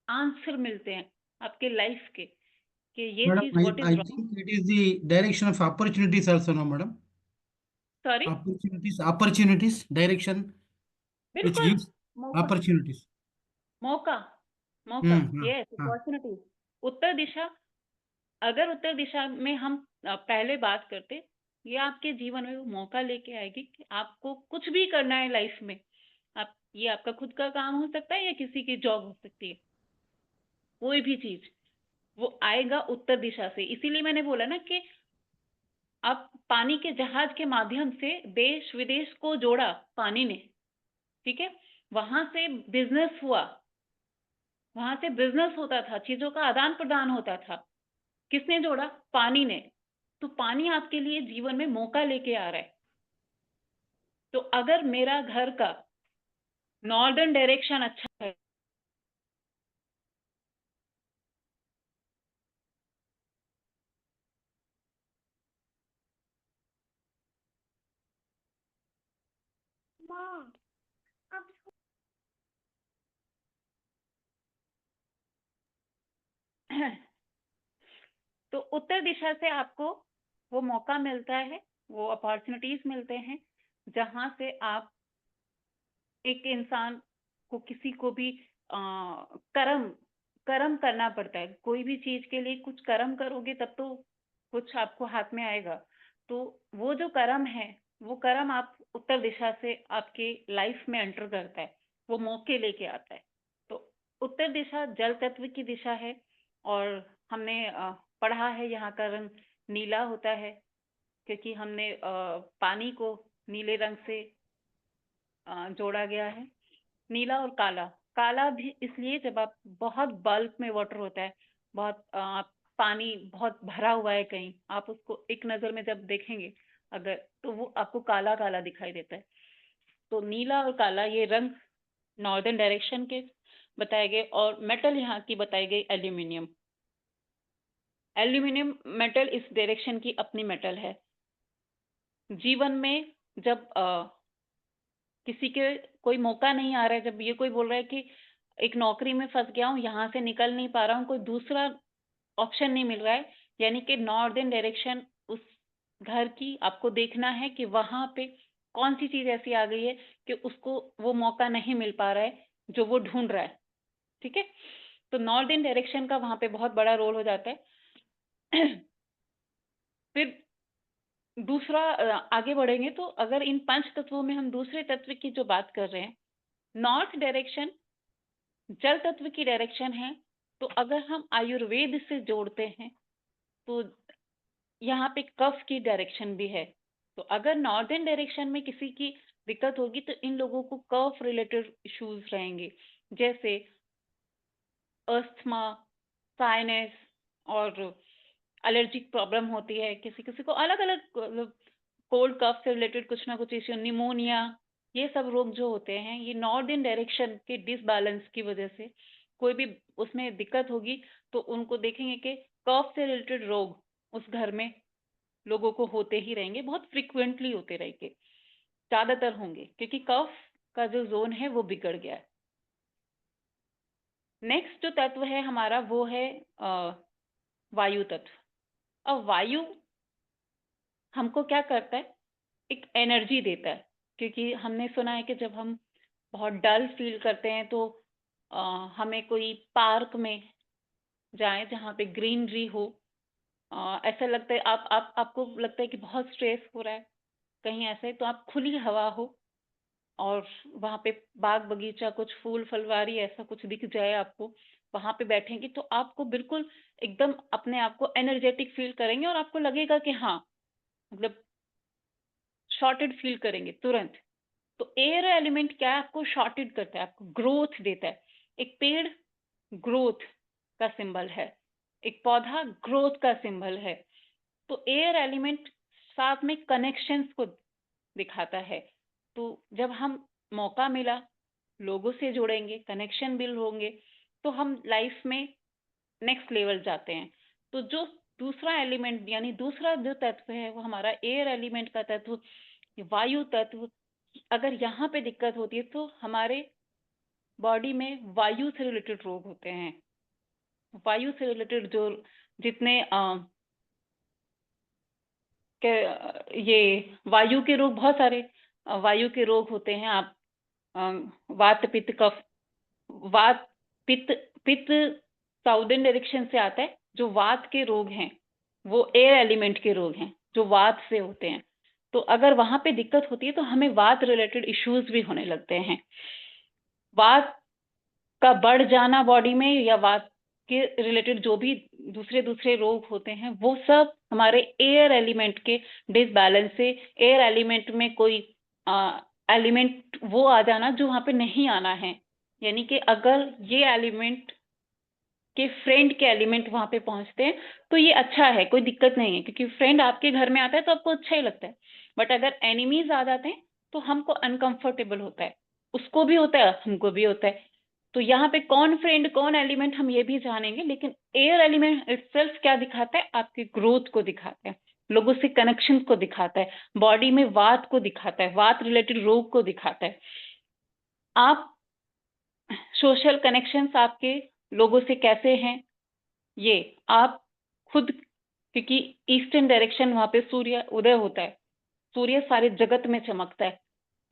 आंसर मिलते हैं आपके लाइफ के, कि ये Madam, चीज I, what is I wrong. think it is the direction of opportunities also, no, madam? Sorry? Opportunities, direction which बिल्कुल, gives मौका, opportunities. मौका, मौका, हाँ यस, हाँ। अपॉर्चुनिटी। उत्तर दिशा, अगर उत्तर दिशा में हम पहले बात करते, ये आपके जीवन में वो मौका लेके आएगी कि आपको कुछ भी करना है लाइफ में, आप, ये आपका खुद का काम हो सकता है या किसी की जॉब हो सकती है, कोई भी चीज, वो आएगा उत्तर दिशा से। इसीलिए मैंने बोला ना कि आप पानी के जहाज के माध्यम से देश विदेश को जोड़ा पानी ने, ठीक है, वहां से बिजनेस हुआ, वहां से बिजनेस होता था, चीजों का आदान प्रदान होता था, किसने जोड़ा? पानी ने। तो पानी आपके लिए जीवन में मौका लेके आ रहा है। तो अगर मेरा घर का नॉर्दर्न डायरेक्शन अच्छा है, तो उत्तर दिशा से आपको वो मौका मिलता है, वो अपॉर्चुनिटीज मिलते हैं, जहां से आप, एक इंसान को, किसी को भी कर्म, कर्म करना पड़ता है। कोई भी चीज के लिए कुछ कर्म करोगे तब तो कुछ आपको हाथ में आएगा। तो वो जो कर्म है, वो कर्म आप उत्तर दिशा से आपके लाइफ में एंटर करता है, वो मौके लेके आता है। तो उत्तर दिशा जल तत्व की दिशा है, और हमने पढ़ा है यहाँ का रंग नीला होता है, क्योंकि हमने पानी को नीले रंग से जोड़ा गया है। नीला और काला, काला भी इसलिए जब आप बहुत बल्क में वाटर होता है, बहुत पानी बहुत भरा हुआ है कहीं, आप उसको एक नजर में जब देखेंगे अगर, तो वो आपको काला काला दिखाई देता है। तो नीला और काला ये रंग नॉर्दर्न डायरेक्शन के बताए गए, और मेटल यहाँ की बताई गई एल्यूमिनियम। एल्यूमिनियम मेटल इस डायरेक्शन की अपनी मेटल है। जीवन में जब किसी के कोई मौका नहीं आ रहा है, जब ये कोई बोल रहा है कि एक नौकरी में फंस गया हूँ, यहाँ से निकल नहीं पा रहा हूँ, कोई दूसरा ऑप्शन नहीं मिल रहा है, यानी कि नॉर्दर्न डायरेक्शन उस घर की आपको देखना है कि वहां पे कौन सी चीज ऐसी आ गई है कि उसको वो मौका नहीं मिल पा रहा है जो वो ढूंढ रहा है। ठीक है, तो नॉर्दर्न डायरेक्शन का वहां पे बहुत बड़ा रोल हो जाता है। फिर दूसरा आगे बढ़ेंगे तो अगर इन 5 तत्वों में हम दूसरे तत्व की जो बात कर रहे हैं, नॉर्थ डायरेक्शन जल तत्व की डायरेक्शन है, तो अगर हम आयुर्वेद से जोड़ते हैं तो यहाँ पे कफ की डायरेक्शन भी है। तो अगर नॉर्दर्न डायरेक्शन में किसी की दिक्कत होगी तो इन लोगों को कफ रिलेटेड इश्यूज रहेंगे, जैसे अस्थमा, साइनस और एलर्जिक प्रॉब्लम होती है। किसी किसी को अलग अलग कोल्ड कफ से रिलेटेड कुछ ना कुछ इश्यू, निमोनिया, ये सब रोग जो होते हैं ये नॉर्दर्न डायरेक्शन के डिसबैलेंस की वजह से कोई भी उसमें दिक्कत होगी तो उनको देखेंगे कि कफ से रिलेटेड रोग उस घर में लोगों को होते ही रहेंगे, बहुत फ्रिक्वेंटली होते रहेंगे, ज्यादातर होंगे, क्योंकि कफ का जो जोन है वो बिगड़ गया है। नेक्स्ट जो तत्व है हमारा वो है वायु तत्व। अब वायु हमको क्या करता है, एक एनर्जी देता है, क्योंकि हमने सुना है कि जब हम बहुत डल फील करते हैं तो हमें कोई पार्क में जाएं जहाँ पे ग्रीनरी हो। ऐसा लगता है आपको लगता है कि बहुत स्ट्रेस हो रहा है कहीं ऐसे, तो आप खुली हवा हो और वहाँ पे बाग बगीचा, कुछ फूल फलवारी ऐसा कुछ दिख जाए आपको, वहां पे बैठेंगे तो आपको बिल्कुल एकदम अपने आप को एनर्जेटिक फील करेंगे और आपको लगेगा कि हाँ, मतलब शॉर्टेड फील करेंगे तुरंत। तो एयर एलिमेंट क्या है, आपको शॉर्टेड करता है, आपको ग्रोथ देता है। एक पेड़ ग्रोथ का सिंबल है, एक पौधा ग्रोथ का सिंबल है। तो एयर एलिमेंट साथ में कनेक्शंस को दिखाता है। तो जब हम मौका मिला लोगों से जुड़ेंगे, कनेक्शन बिल्ड होंगे, तो हम लाइफ में नेक्स्ट लेवल जाते हैं। तो जो दूसरा एलिमेंट यानी दूसरा जो तत्व है वो हमारा एयर एलिमेंट का तत्व, वायु तत्व, अगर यहाँ पे दिक्कत होती है तो हमारे बॉडी में वायु से रिलेटेड रोग होते हैं। वायु से रिलेटेड जो जितने ये वायु के रोग, बहुत सारे वायु के रोग होते हैं। आप वात पित्त कफ, वात पित्त पित्त साउदर्न डायरेक्शन से आता है। जो वात के रोग हैं वो एयर एलिमेंट के रोग हैं जो वात से होते हैं। तो अगर वहां पे दिक्कत होती है तो हमें वात रिलेटेड इश्यूज भी होने लगते हैं। वात का बढ़ जाना बॉडी में या वात के रिलेटेड जो भी दूसरे दूसरे रोग होते हैं वो सब हमारे एयर एलिमेंट के डिसबैलेंस से, एयर एलिमेंट में कोई एलिमेंट वो आ जाना जो वहां पे नहीं आना है। यानी कि अगर ये एलिमेंट के फ्रेंड के एलिमेंट वहां पे पहुंचते हैं तो ये अच्छा है, कोई दिक्कत नहीं है, क्योंकि फ्रेंड आपके घर में आता है तो आपको अच्छा ही लगता है। बट अगर एनिमीज आ जाते हैं तो हमको अनकंफर्टेबल होता है, उसको भी होता है, हमको भी होता है। तो यहाँ पे कौन फ्रेंड कौन एलिमेंट हम ये भी जानेंगे, लेकिन एयर एलिमेंट इटसेल्फ क्या दिखाता है, आपके ग्रोथ को दिखाता है, लोगों से कनेक्शन को दिखाता है, बॉडी में वात को दिखाता है, वात रिलेटेड रोग को दिखाता है। आप सोशल कनेक्शंस आपके लोगों से कैसे हैं, ये आप खुद, क्योंकि ईस्टर्न डायरेक्शन वहां पे सूर्य उदय होता है, सूर्य सारे जगत में चमकता है।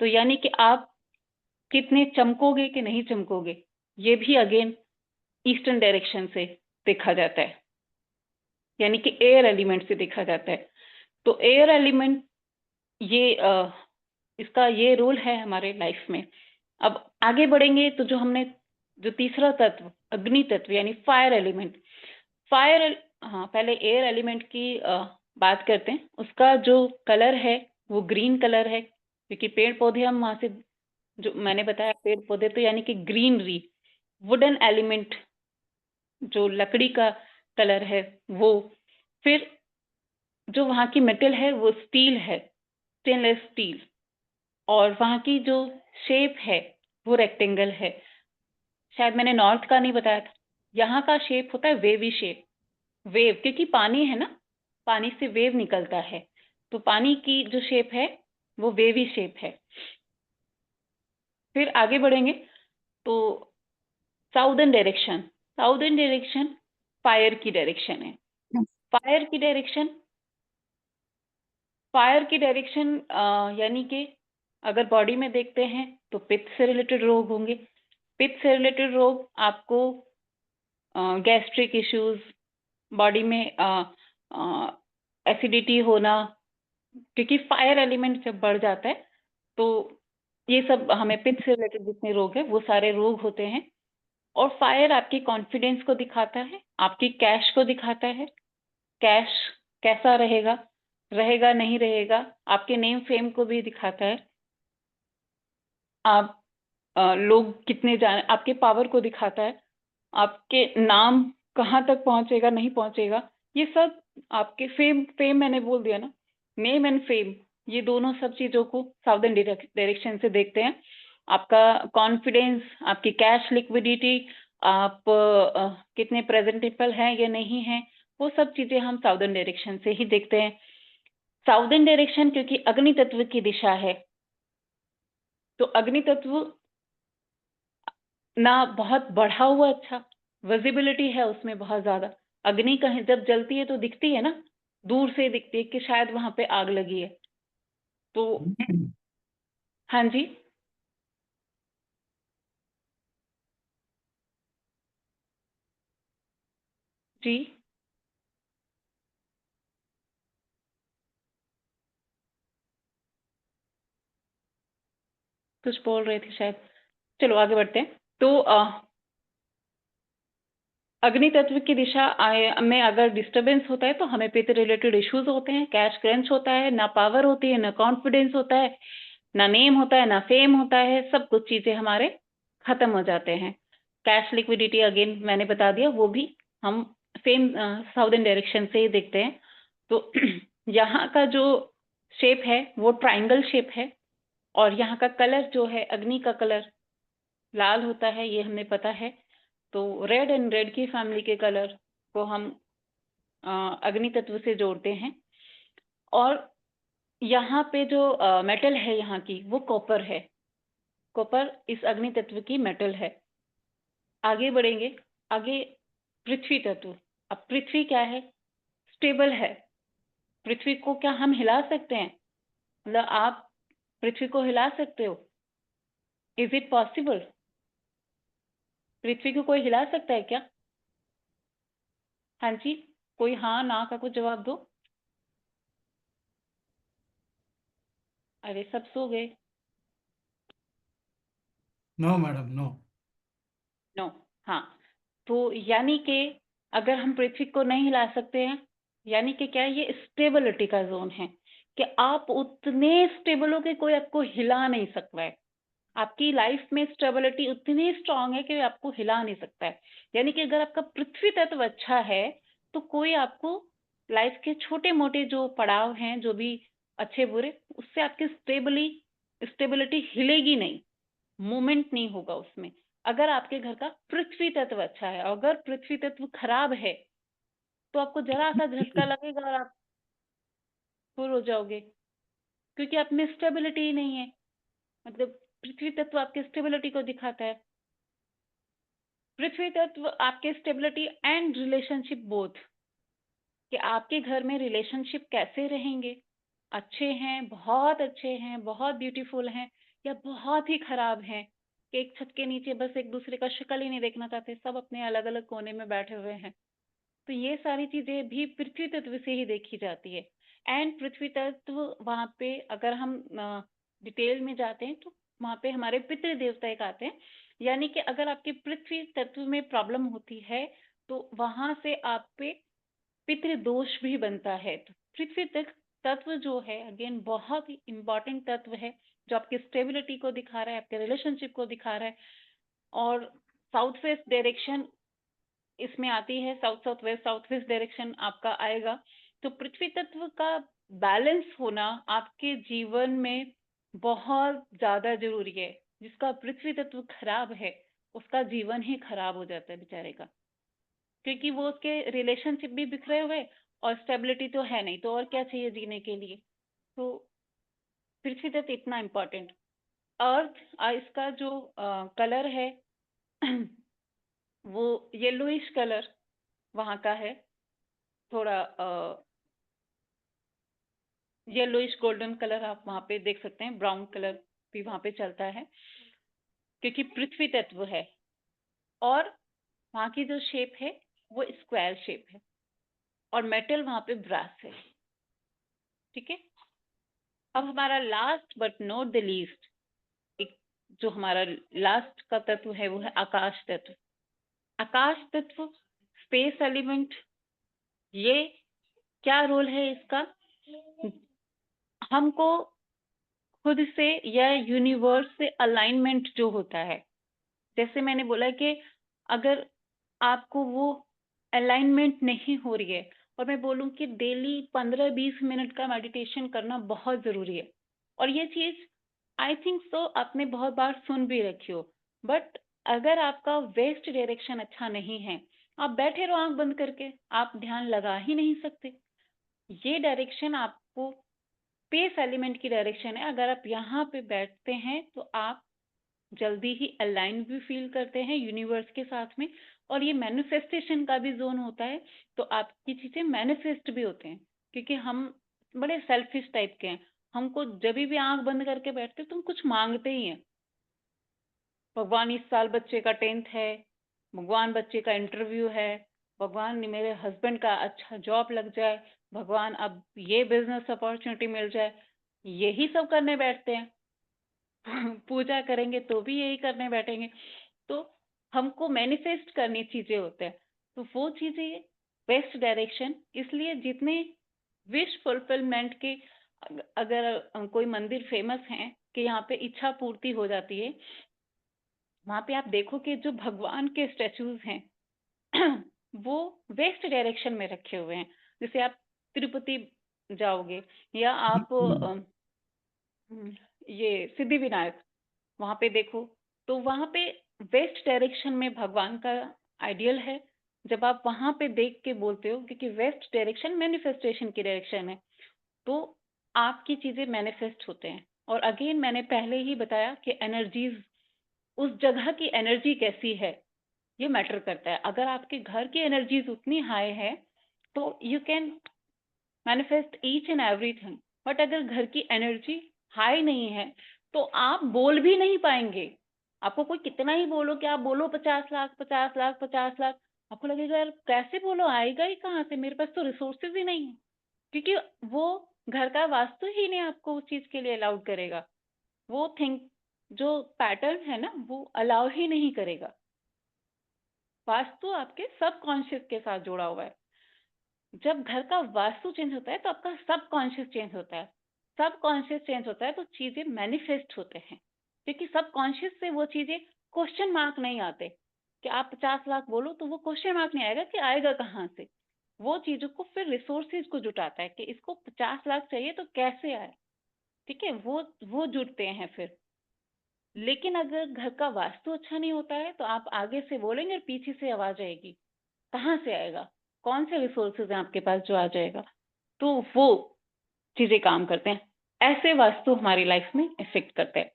तो यानी कि आप कितने चमकोगे कि नहीं चमकोगे, ये भी अगेन ईस्टर्न डायरेक्शन से देखा जाता है, यानी कि एयर एलिमेंट से देखा जाता है। तो एयर एलिमेंट ये इसका ये रोल है हमारे लाइफ में। अब आगे बढ़ेंगे तो जो हमने जो तीसरा तत्व अग्नि तत्व यानी फायर एलिमेंट, फायर, हाँ पहले एयर एलिमेंट की बात करते हैं। उसका जो कलर है वो ग्रीन कलर है, क्योंकि पेड़ पौधे हम वहां से, जो मैंने बताया पेड़ पौधे तो यानी कि ग्रीनरी, वुडन एलिमेंट जो लकड़ी का कलर है वो, फिर जो वहाँ की मेटल है वो स्टील है, स्टेनलेस स्टील, और वहाँ की जो शेप है वो रेक्टेंगल है। शायद मैंने नॉर्थ का नहीं बताया था, यहाँ का शेप होता है वेवी शेप। वेव क्योंकि पानी है ना, पानी से वेव निकलता है, तो पानी की जो शेप है वो वेवी शेप है। फिर आगे बढ़ेंगे तो southern direction, southern direction fire की डायरेक्शन है। फायर की डायरेक्शन, फायर की डायरेक्शन यानी कि अगर बॉडी में देखते हैं तो पित्त से रिलेटेड रोग होंगे। पित्त से रिलेटेड रोग आपको गैस्ट्रिक इश्यूज, बॉडी में एसिडिटी होना, क्योंकि फायर एलिमेंट जब बढ़ जाता है तो ये सब हमें पित्त से रिलेटेड जितने रोग है वो सारे रोग होते हैं। और फायर आपकी कॉन्फिडेंस को दिखाता है, आपकी कैश को दिखाता है, कैश कैसा रहेगा, रहेगा नहीं रहेगा, आपके नेम फेम को भी दिखाता है। आप लोग कितने जाने, आपके पावर को दिखाता है, आपके नाम कहाँ तक पहुंचेगा नहीं पहुंचेगा, ये सब आपके फेम फेम मैंने बोल दिया ना, नेम एंड फेम, ये दोनों सब चीजों को साउदर्न डायरेक्शन से देखते हैं। आपका कॉन्फिडेंस, आपकी कैश लिक्विडिटी, आप कितने प्रेजेंटेबल हैं या नहीं हैं, वो सब चीजें हम साउदर्न डायरेक्शन से ही देखते हैं। साउदर्न डायरेक्शन क्योंकि अग्नि तत्व की दिशा है, तो अग्नि तत्व ना बहुत बढ़ा हुआ अच्छा, विजिबिलिटी है उसमें बहुत ज्यादा। अग्नि कहीं जब जलती है तो दिखती है ना, दूर से दिखती है कि शायद वहां पे आग लगी है। तो हाँ जी, जी कुछ बोल रहे थे शायद, चलो आगे बढ़ते हैं। तो अग्नि तत्व की दिशा में अगर डिस्टरबेंस होता है तो हमें पित्त रिलेटेड इश्यूज होते हैं, कैश क्रंच होता है, ना पावर होती है, ना कॉन्फिडेंस होता है, ना नेम होता है, ना फेम होता है, सब कुछ चीजें हमारे खत्म हो जाते हैं। कैश लिक्विडिटी अगेन मैंने बता दिया, वो भी हम सेम साउदर्न डायरेक्शन से ही देखते हैं। तो यहाँ का जो शेप है वो ट्राइंगल शेप है, और यहाँ का कलर जो है अग्नि का कलर लाल होता है, ये हमें पता है। तो रेड एंड रेड की फैमिली के कलर को हम अग्नि तत्व से जोड़ते हैं। और यहाँ पे जो मेटल है यहाँ की वो कॉपर है, कॉपर इस अग्नि तत्व की मेटल है। आगे बढ़ेंगे, आगे पृथ्वी तत्व। अब पृथ्वी क्या है, स्टेबल है। पृथ्वी को क्या हम हिला सकते हैं, मतलब आप पृथ्वी को हिला सकते हो, इज इट पॉसिबल? पृथ्वी को कोई हिला सकता है क्या? हाँ जी, कोई हाँ ना का कुछ जवाब दो। अरे सब सो गए। No madam, no. नो, हाँ। तो यानी कि अगर हम पृथ्वी को नहीं हिला सकते हैं, यानी कि क्या, ये स्टेबिलिटी का जोन है कि आप उतने स्टेबल हो कि कोई आपको हिला नहीं सकता है। आपकी लाइफ में स्टेबिलिटी उतनी स्ट्रांग है कि आपको हिला नहीं सकता है। यानी कि अगर आपका पृथ्वी तत्व अच्छा है तो कोई आपको लाइफ के छोटे मोटे जो पड़ाव हैं, जो भी अच्छे बुरे, उससे आपकी स्टेबिलिटी हिलेगी नहीं, मूवमेंट नहीं होगा उसमें। अगर आपके घर का पृथ्वी तत्व अच्छा है, अगर पृथ्वी तत्व खराब है तो आपको जरा सा झटका लगेगा और आप फुर हो जाओगे, क्योंकि आप में स्टेबिलिटी ही नहीं है। मतलब पृथ्वी तत्व आपके स्टेबिलिटी को दिखाता है। पृथ्वी तत्व आपके स्टेबिलिटी एंड रिलेशनशिप बोथ, कि आपके घर में रिलेशनशिप कैसे रहेंगे, अच्छे हैं, बहुत अच्छे हैं, बहुत ब्यूटीफुल हैं, या बहुत ही खराब हैं कि एक छत के नीचे बस एक दूसरे का शक्ल ही नहीं देखना चाहते, सब अपने अलग अलग कोने में बैठे हुए हैं। तो ये सारी चीजें भी पृथ्वी तत्व से ही देखी जाती है। एंड पृथ्वी तत्व वहां पे अगर हम डिटेल में जाते हैं तो वहां पे हमारे पितृ देवता एक आते हैं। यानी कि अगर आपके पृथ्वी तत्व में प्रॉब्लम होती है तो वहां से आप पे पितृदोष भी बनता है। तो पृथ्वी तत्व जो है अगेन बहुत ही इंपॉर्टेंट तत्व है, जो आपकी स्टेबिलिटी को दिखा रहा है, आपके रिलेशनशिप को दिखा रहा है। और साउथ वेस्ट डायरेक्शन इसमें आती है, साउथ वेस्ट डायरेक्शन आपका आएगा। तो पृथ्वी तत्व का बैलेंस होना आपके जीवन में बहुत ज्यादा जरूरी है। जिसका पृथ्वी तत्व खराब है उसका जीवन ही खराब हो जाता है बेचारे का, क्योंकि वो उसके रिलेशनशिप भी बिखरे हुए और स्टेबिलिटी तो है नहीं, तो और क्या चाहिए जीने के लिए। तो पृथ्वी तत्व इतना इम्पोर्टेंट। अर्थ इसका जो कलर है वो येलोइश कलर वहां का है, थोड़ा येलोइश गोल्डन कलर आप वहां पे देख सकते हैं, ब्राउन कलर भी वहां पे चलता है क्योंकि पृथ्वी तत्व है। और वहां की जो शेप है वो स्क्वायर शेप है, और मेटल वहां पे ब्रास है। ठीक है, अब हमारा last but not the least, एक जो हमारा लास्ट का तत्व है वो है आकाश तत्व। आकाश तत्व, स्पेस एलिमेंट, ये क्या रोल है इसका? हमको खुद से या यूनिवर्स से अलाइनमेंट जो होता है, जैसे मैंने बोला कि अगर आपको वो अलाइनमेंट नहीं हो रही है, और मैं बोलूं कि डेली 15-20 मिनट का मेडिटेशन करना बहुत जरूरी है, और ये चीज आई थिंक सो आपने बहुत बार सुन भी रखी हो, बट अगर आपका वेस्ट डायरेक्शन अच्छा नहीं है, आप बैठे रहो आंख बंद करके, आप ध्यान लगा ही नहीं सकते। ये डायरेक्शन आपको स्पेस एलिमेंट की डायरेक्शन है। अगर आप यहाँ पे बैठते हैं तो आप जल्दी ही अलाइन भी फील करते हैं यूनिवर्स के साथ में, और ये मैनिफेस्टेशन का भी जोन होता है, तो आपकी चीजें मैनिफेस्ट भी होते हैं, क्योंकि हम बड़े सेल्फिश टाइप के हैं। हमको जब भी आंख बंद करके बैठते तो हम कुछ मांगते ही हैं। भगवान इस साल बच्चे का 10th है, भगवान बच्चे का इंटरव्यू है, भगवान मेरे हस्बैंड का अच्छा जॉब लग जाए, भगवान अब ये बिजनेस अपॉर्चुनिटी मिल जाए, यही सब करने बैठते हैं। पूजा करेंगे तो भी यही करने बैठेंगे। तो हमको मैनिफेस्ट करनी चीजें होते हैं, तो वो चीजें बेस्ट डायरेक्शन। इसलिए जितने विश फुलफिलमेंट के अगर कोई मंदिर फेमस हैं कि यहाँ पे इच्छा पूर्ति हो जाती है, वहां पे आप देखो कि जो भगवान के स्टेचूज हैं वो वेस्ट डायरेक्शन में रखे हुए हैं। जैसे आप तिरुपति जाओगे या आप ये सिद्धि विनायक वहां पे देखो, तो वहां पे वेस्ट डायरेक्शन में भगवान का आइडियल है। जब आप वहां पे देख के बोलते हो, क्योंकि वेस्ट डायरेक्शन मैनिफेस्टेशन की डायरेक्शन है, तो आपकी चीजें मैनिफेस्ट होते हैं। और अगेन मैंने पहले ही बताया कि एनर्जीज, उस जगह की एनर्जी कैसी है ये मैटर करता है। अगर आपके घर की एनर्जीज उतनी हाई है तो you can manifest each and everything, but अगर घर की एनर्जी हाई नहीं है तो आप बोल भी नहीं पाएंगे। आपको कोई कितना ही बोलो कि आप बोलो 50 लाख 50 लाख 50 लाख, आपको लगेगा यार कैसे बोलो, आएगा ही कहाँ से, मेरे पास तो रिसोर्सेज ही नहीं है, क्योंकि वो घर का वास्तु ही नहीं आपको उस चीज के लिए अलाउड करेगा। वो थिंक जो पैटर्न है ना वो अलाउ ही नहीं करेगा। वास्तु आपके सबकॉन्शियस के साथ जुड़ा हुआ है। जब घर का वास्तु चेंज होता है तो आपका सबकॉन्शियस चेंज होता है। सबकॉन्शियस चेंज होता है तो चीजें मैनिफेस्ट होते हैं, क्योंकि सबकॉन्शियस से वो चीजें क्वेश्चन मार्क नहीं आते कि आप 50 लाख बोलो तो वो क्वेश्चन मार्क नहीं आएगा कि आएगा कहाँ से। वो चीजों को फिर रिसोर्सेज को जुटाता है कि इसको 50 लाख चाहिए तो कैसे आए, ठीक है, वो जुटते हैं फिर। लेकिन अगर घर का वास्तु अच्छा नहीं होता है तो आप आगे से बोलेंगे और पीछे से आवाज आएगी, कहाँ से आएगा, कौन से रिसोर्सेज हैं आपके पास जो आ जाएगा। तो वो चीजें काम करते हैं, ऐसे वास्तु हमारी लाइफ में इफेक्ट करते हैं।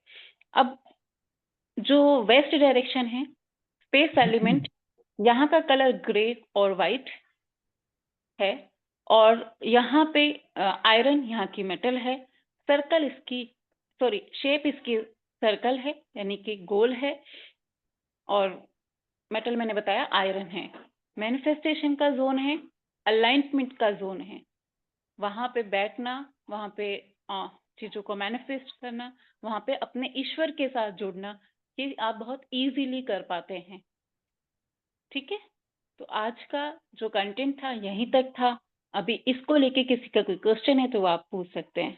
अब जो वेस्ट डायरेक्शन है, स्पेस एलिमेंट, यहाँ का कलर ग्रे और वाइट है, और यहाँ पे आयरन यहाँ की मेटल है, सर्कल इसकी, सॉरी शेप इसकी सर्कल है यानी कि गोल है, और मेटल मैंने बताया आयरन है। मैनिफेस्टेशन का जोन है, अलाइनमेंट का जोन है, वहां पे बैठना, वहां पे चीजों को मैनिफेस्ट करना, वहां पे अपने ईश्वर के साथ जुड़ना, ये आप बहुत इजीली कर पाते हैं। ठीक है, तो आज का जो कंटेंट था यहीं तक था। अभी इसको लेके किसी का कोई क्वेश्चन है तो आप पूछ सकते हैं।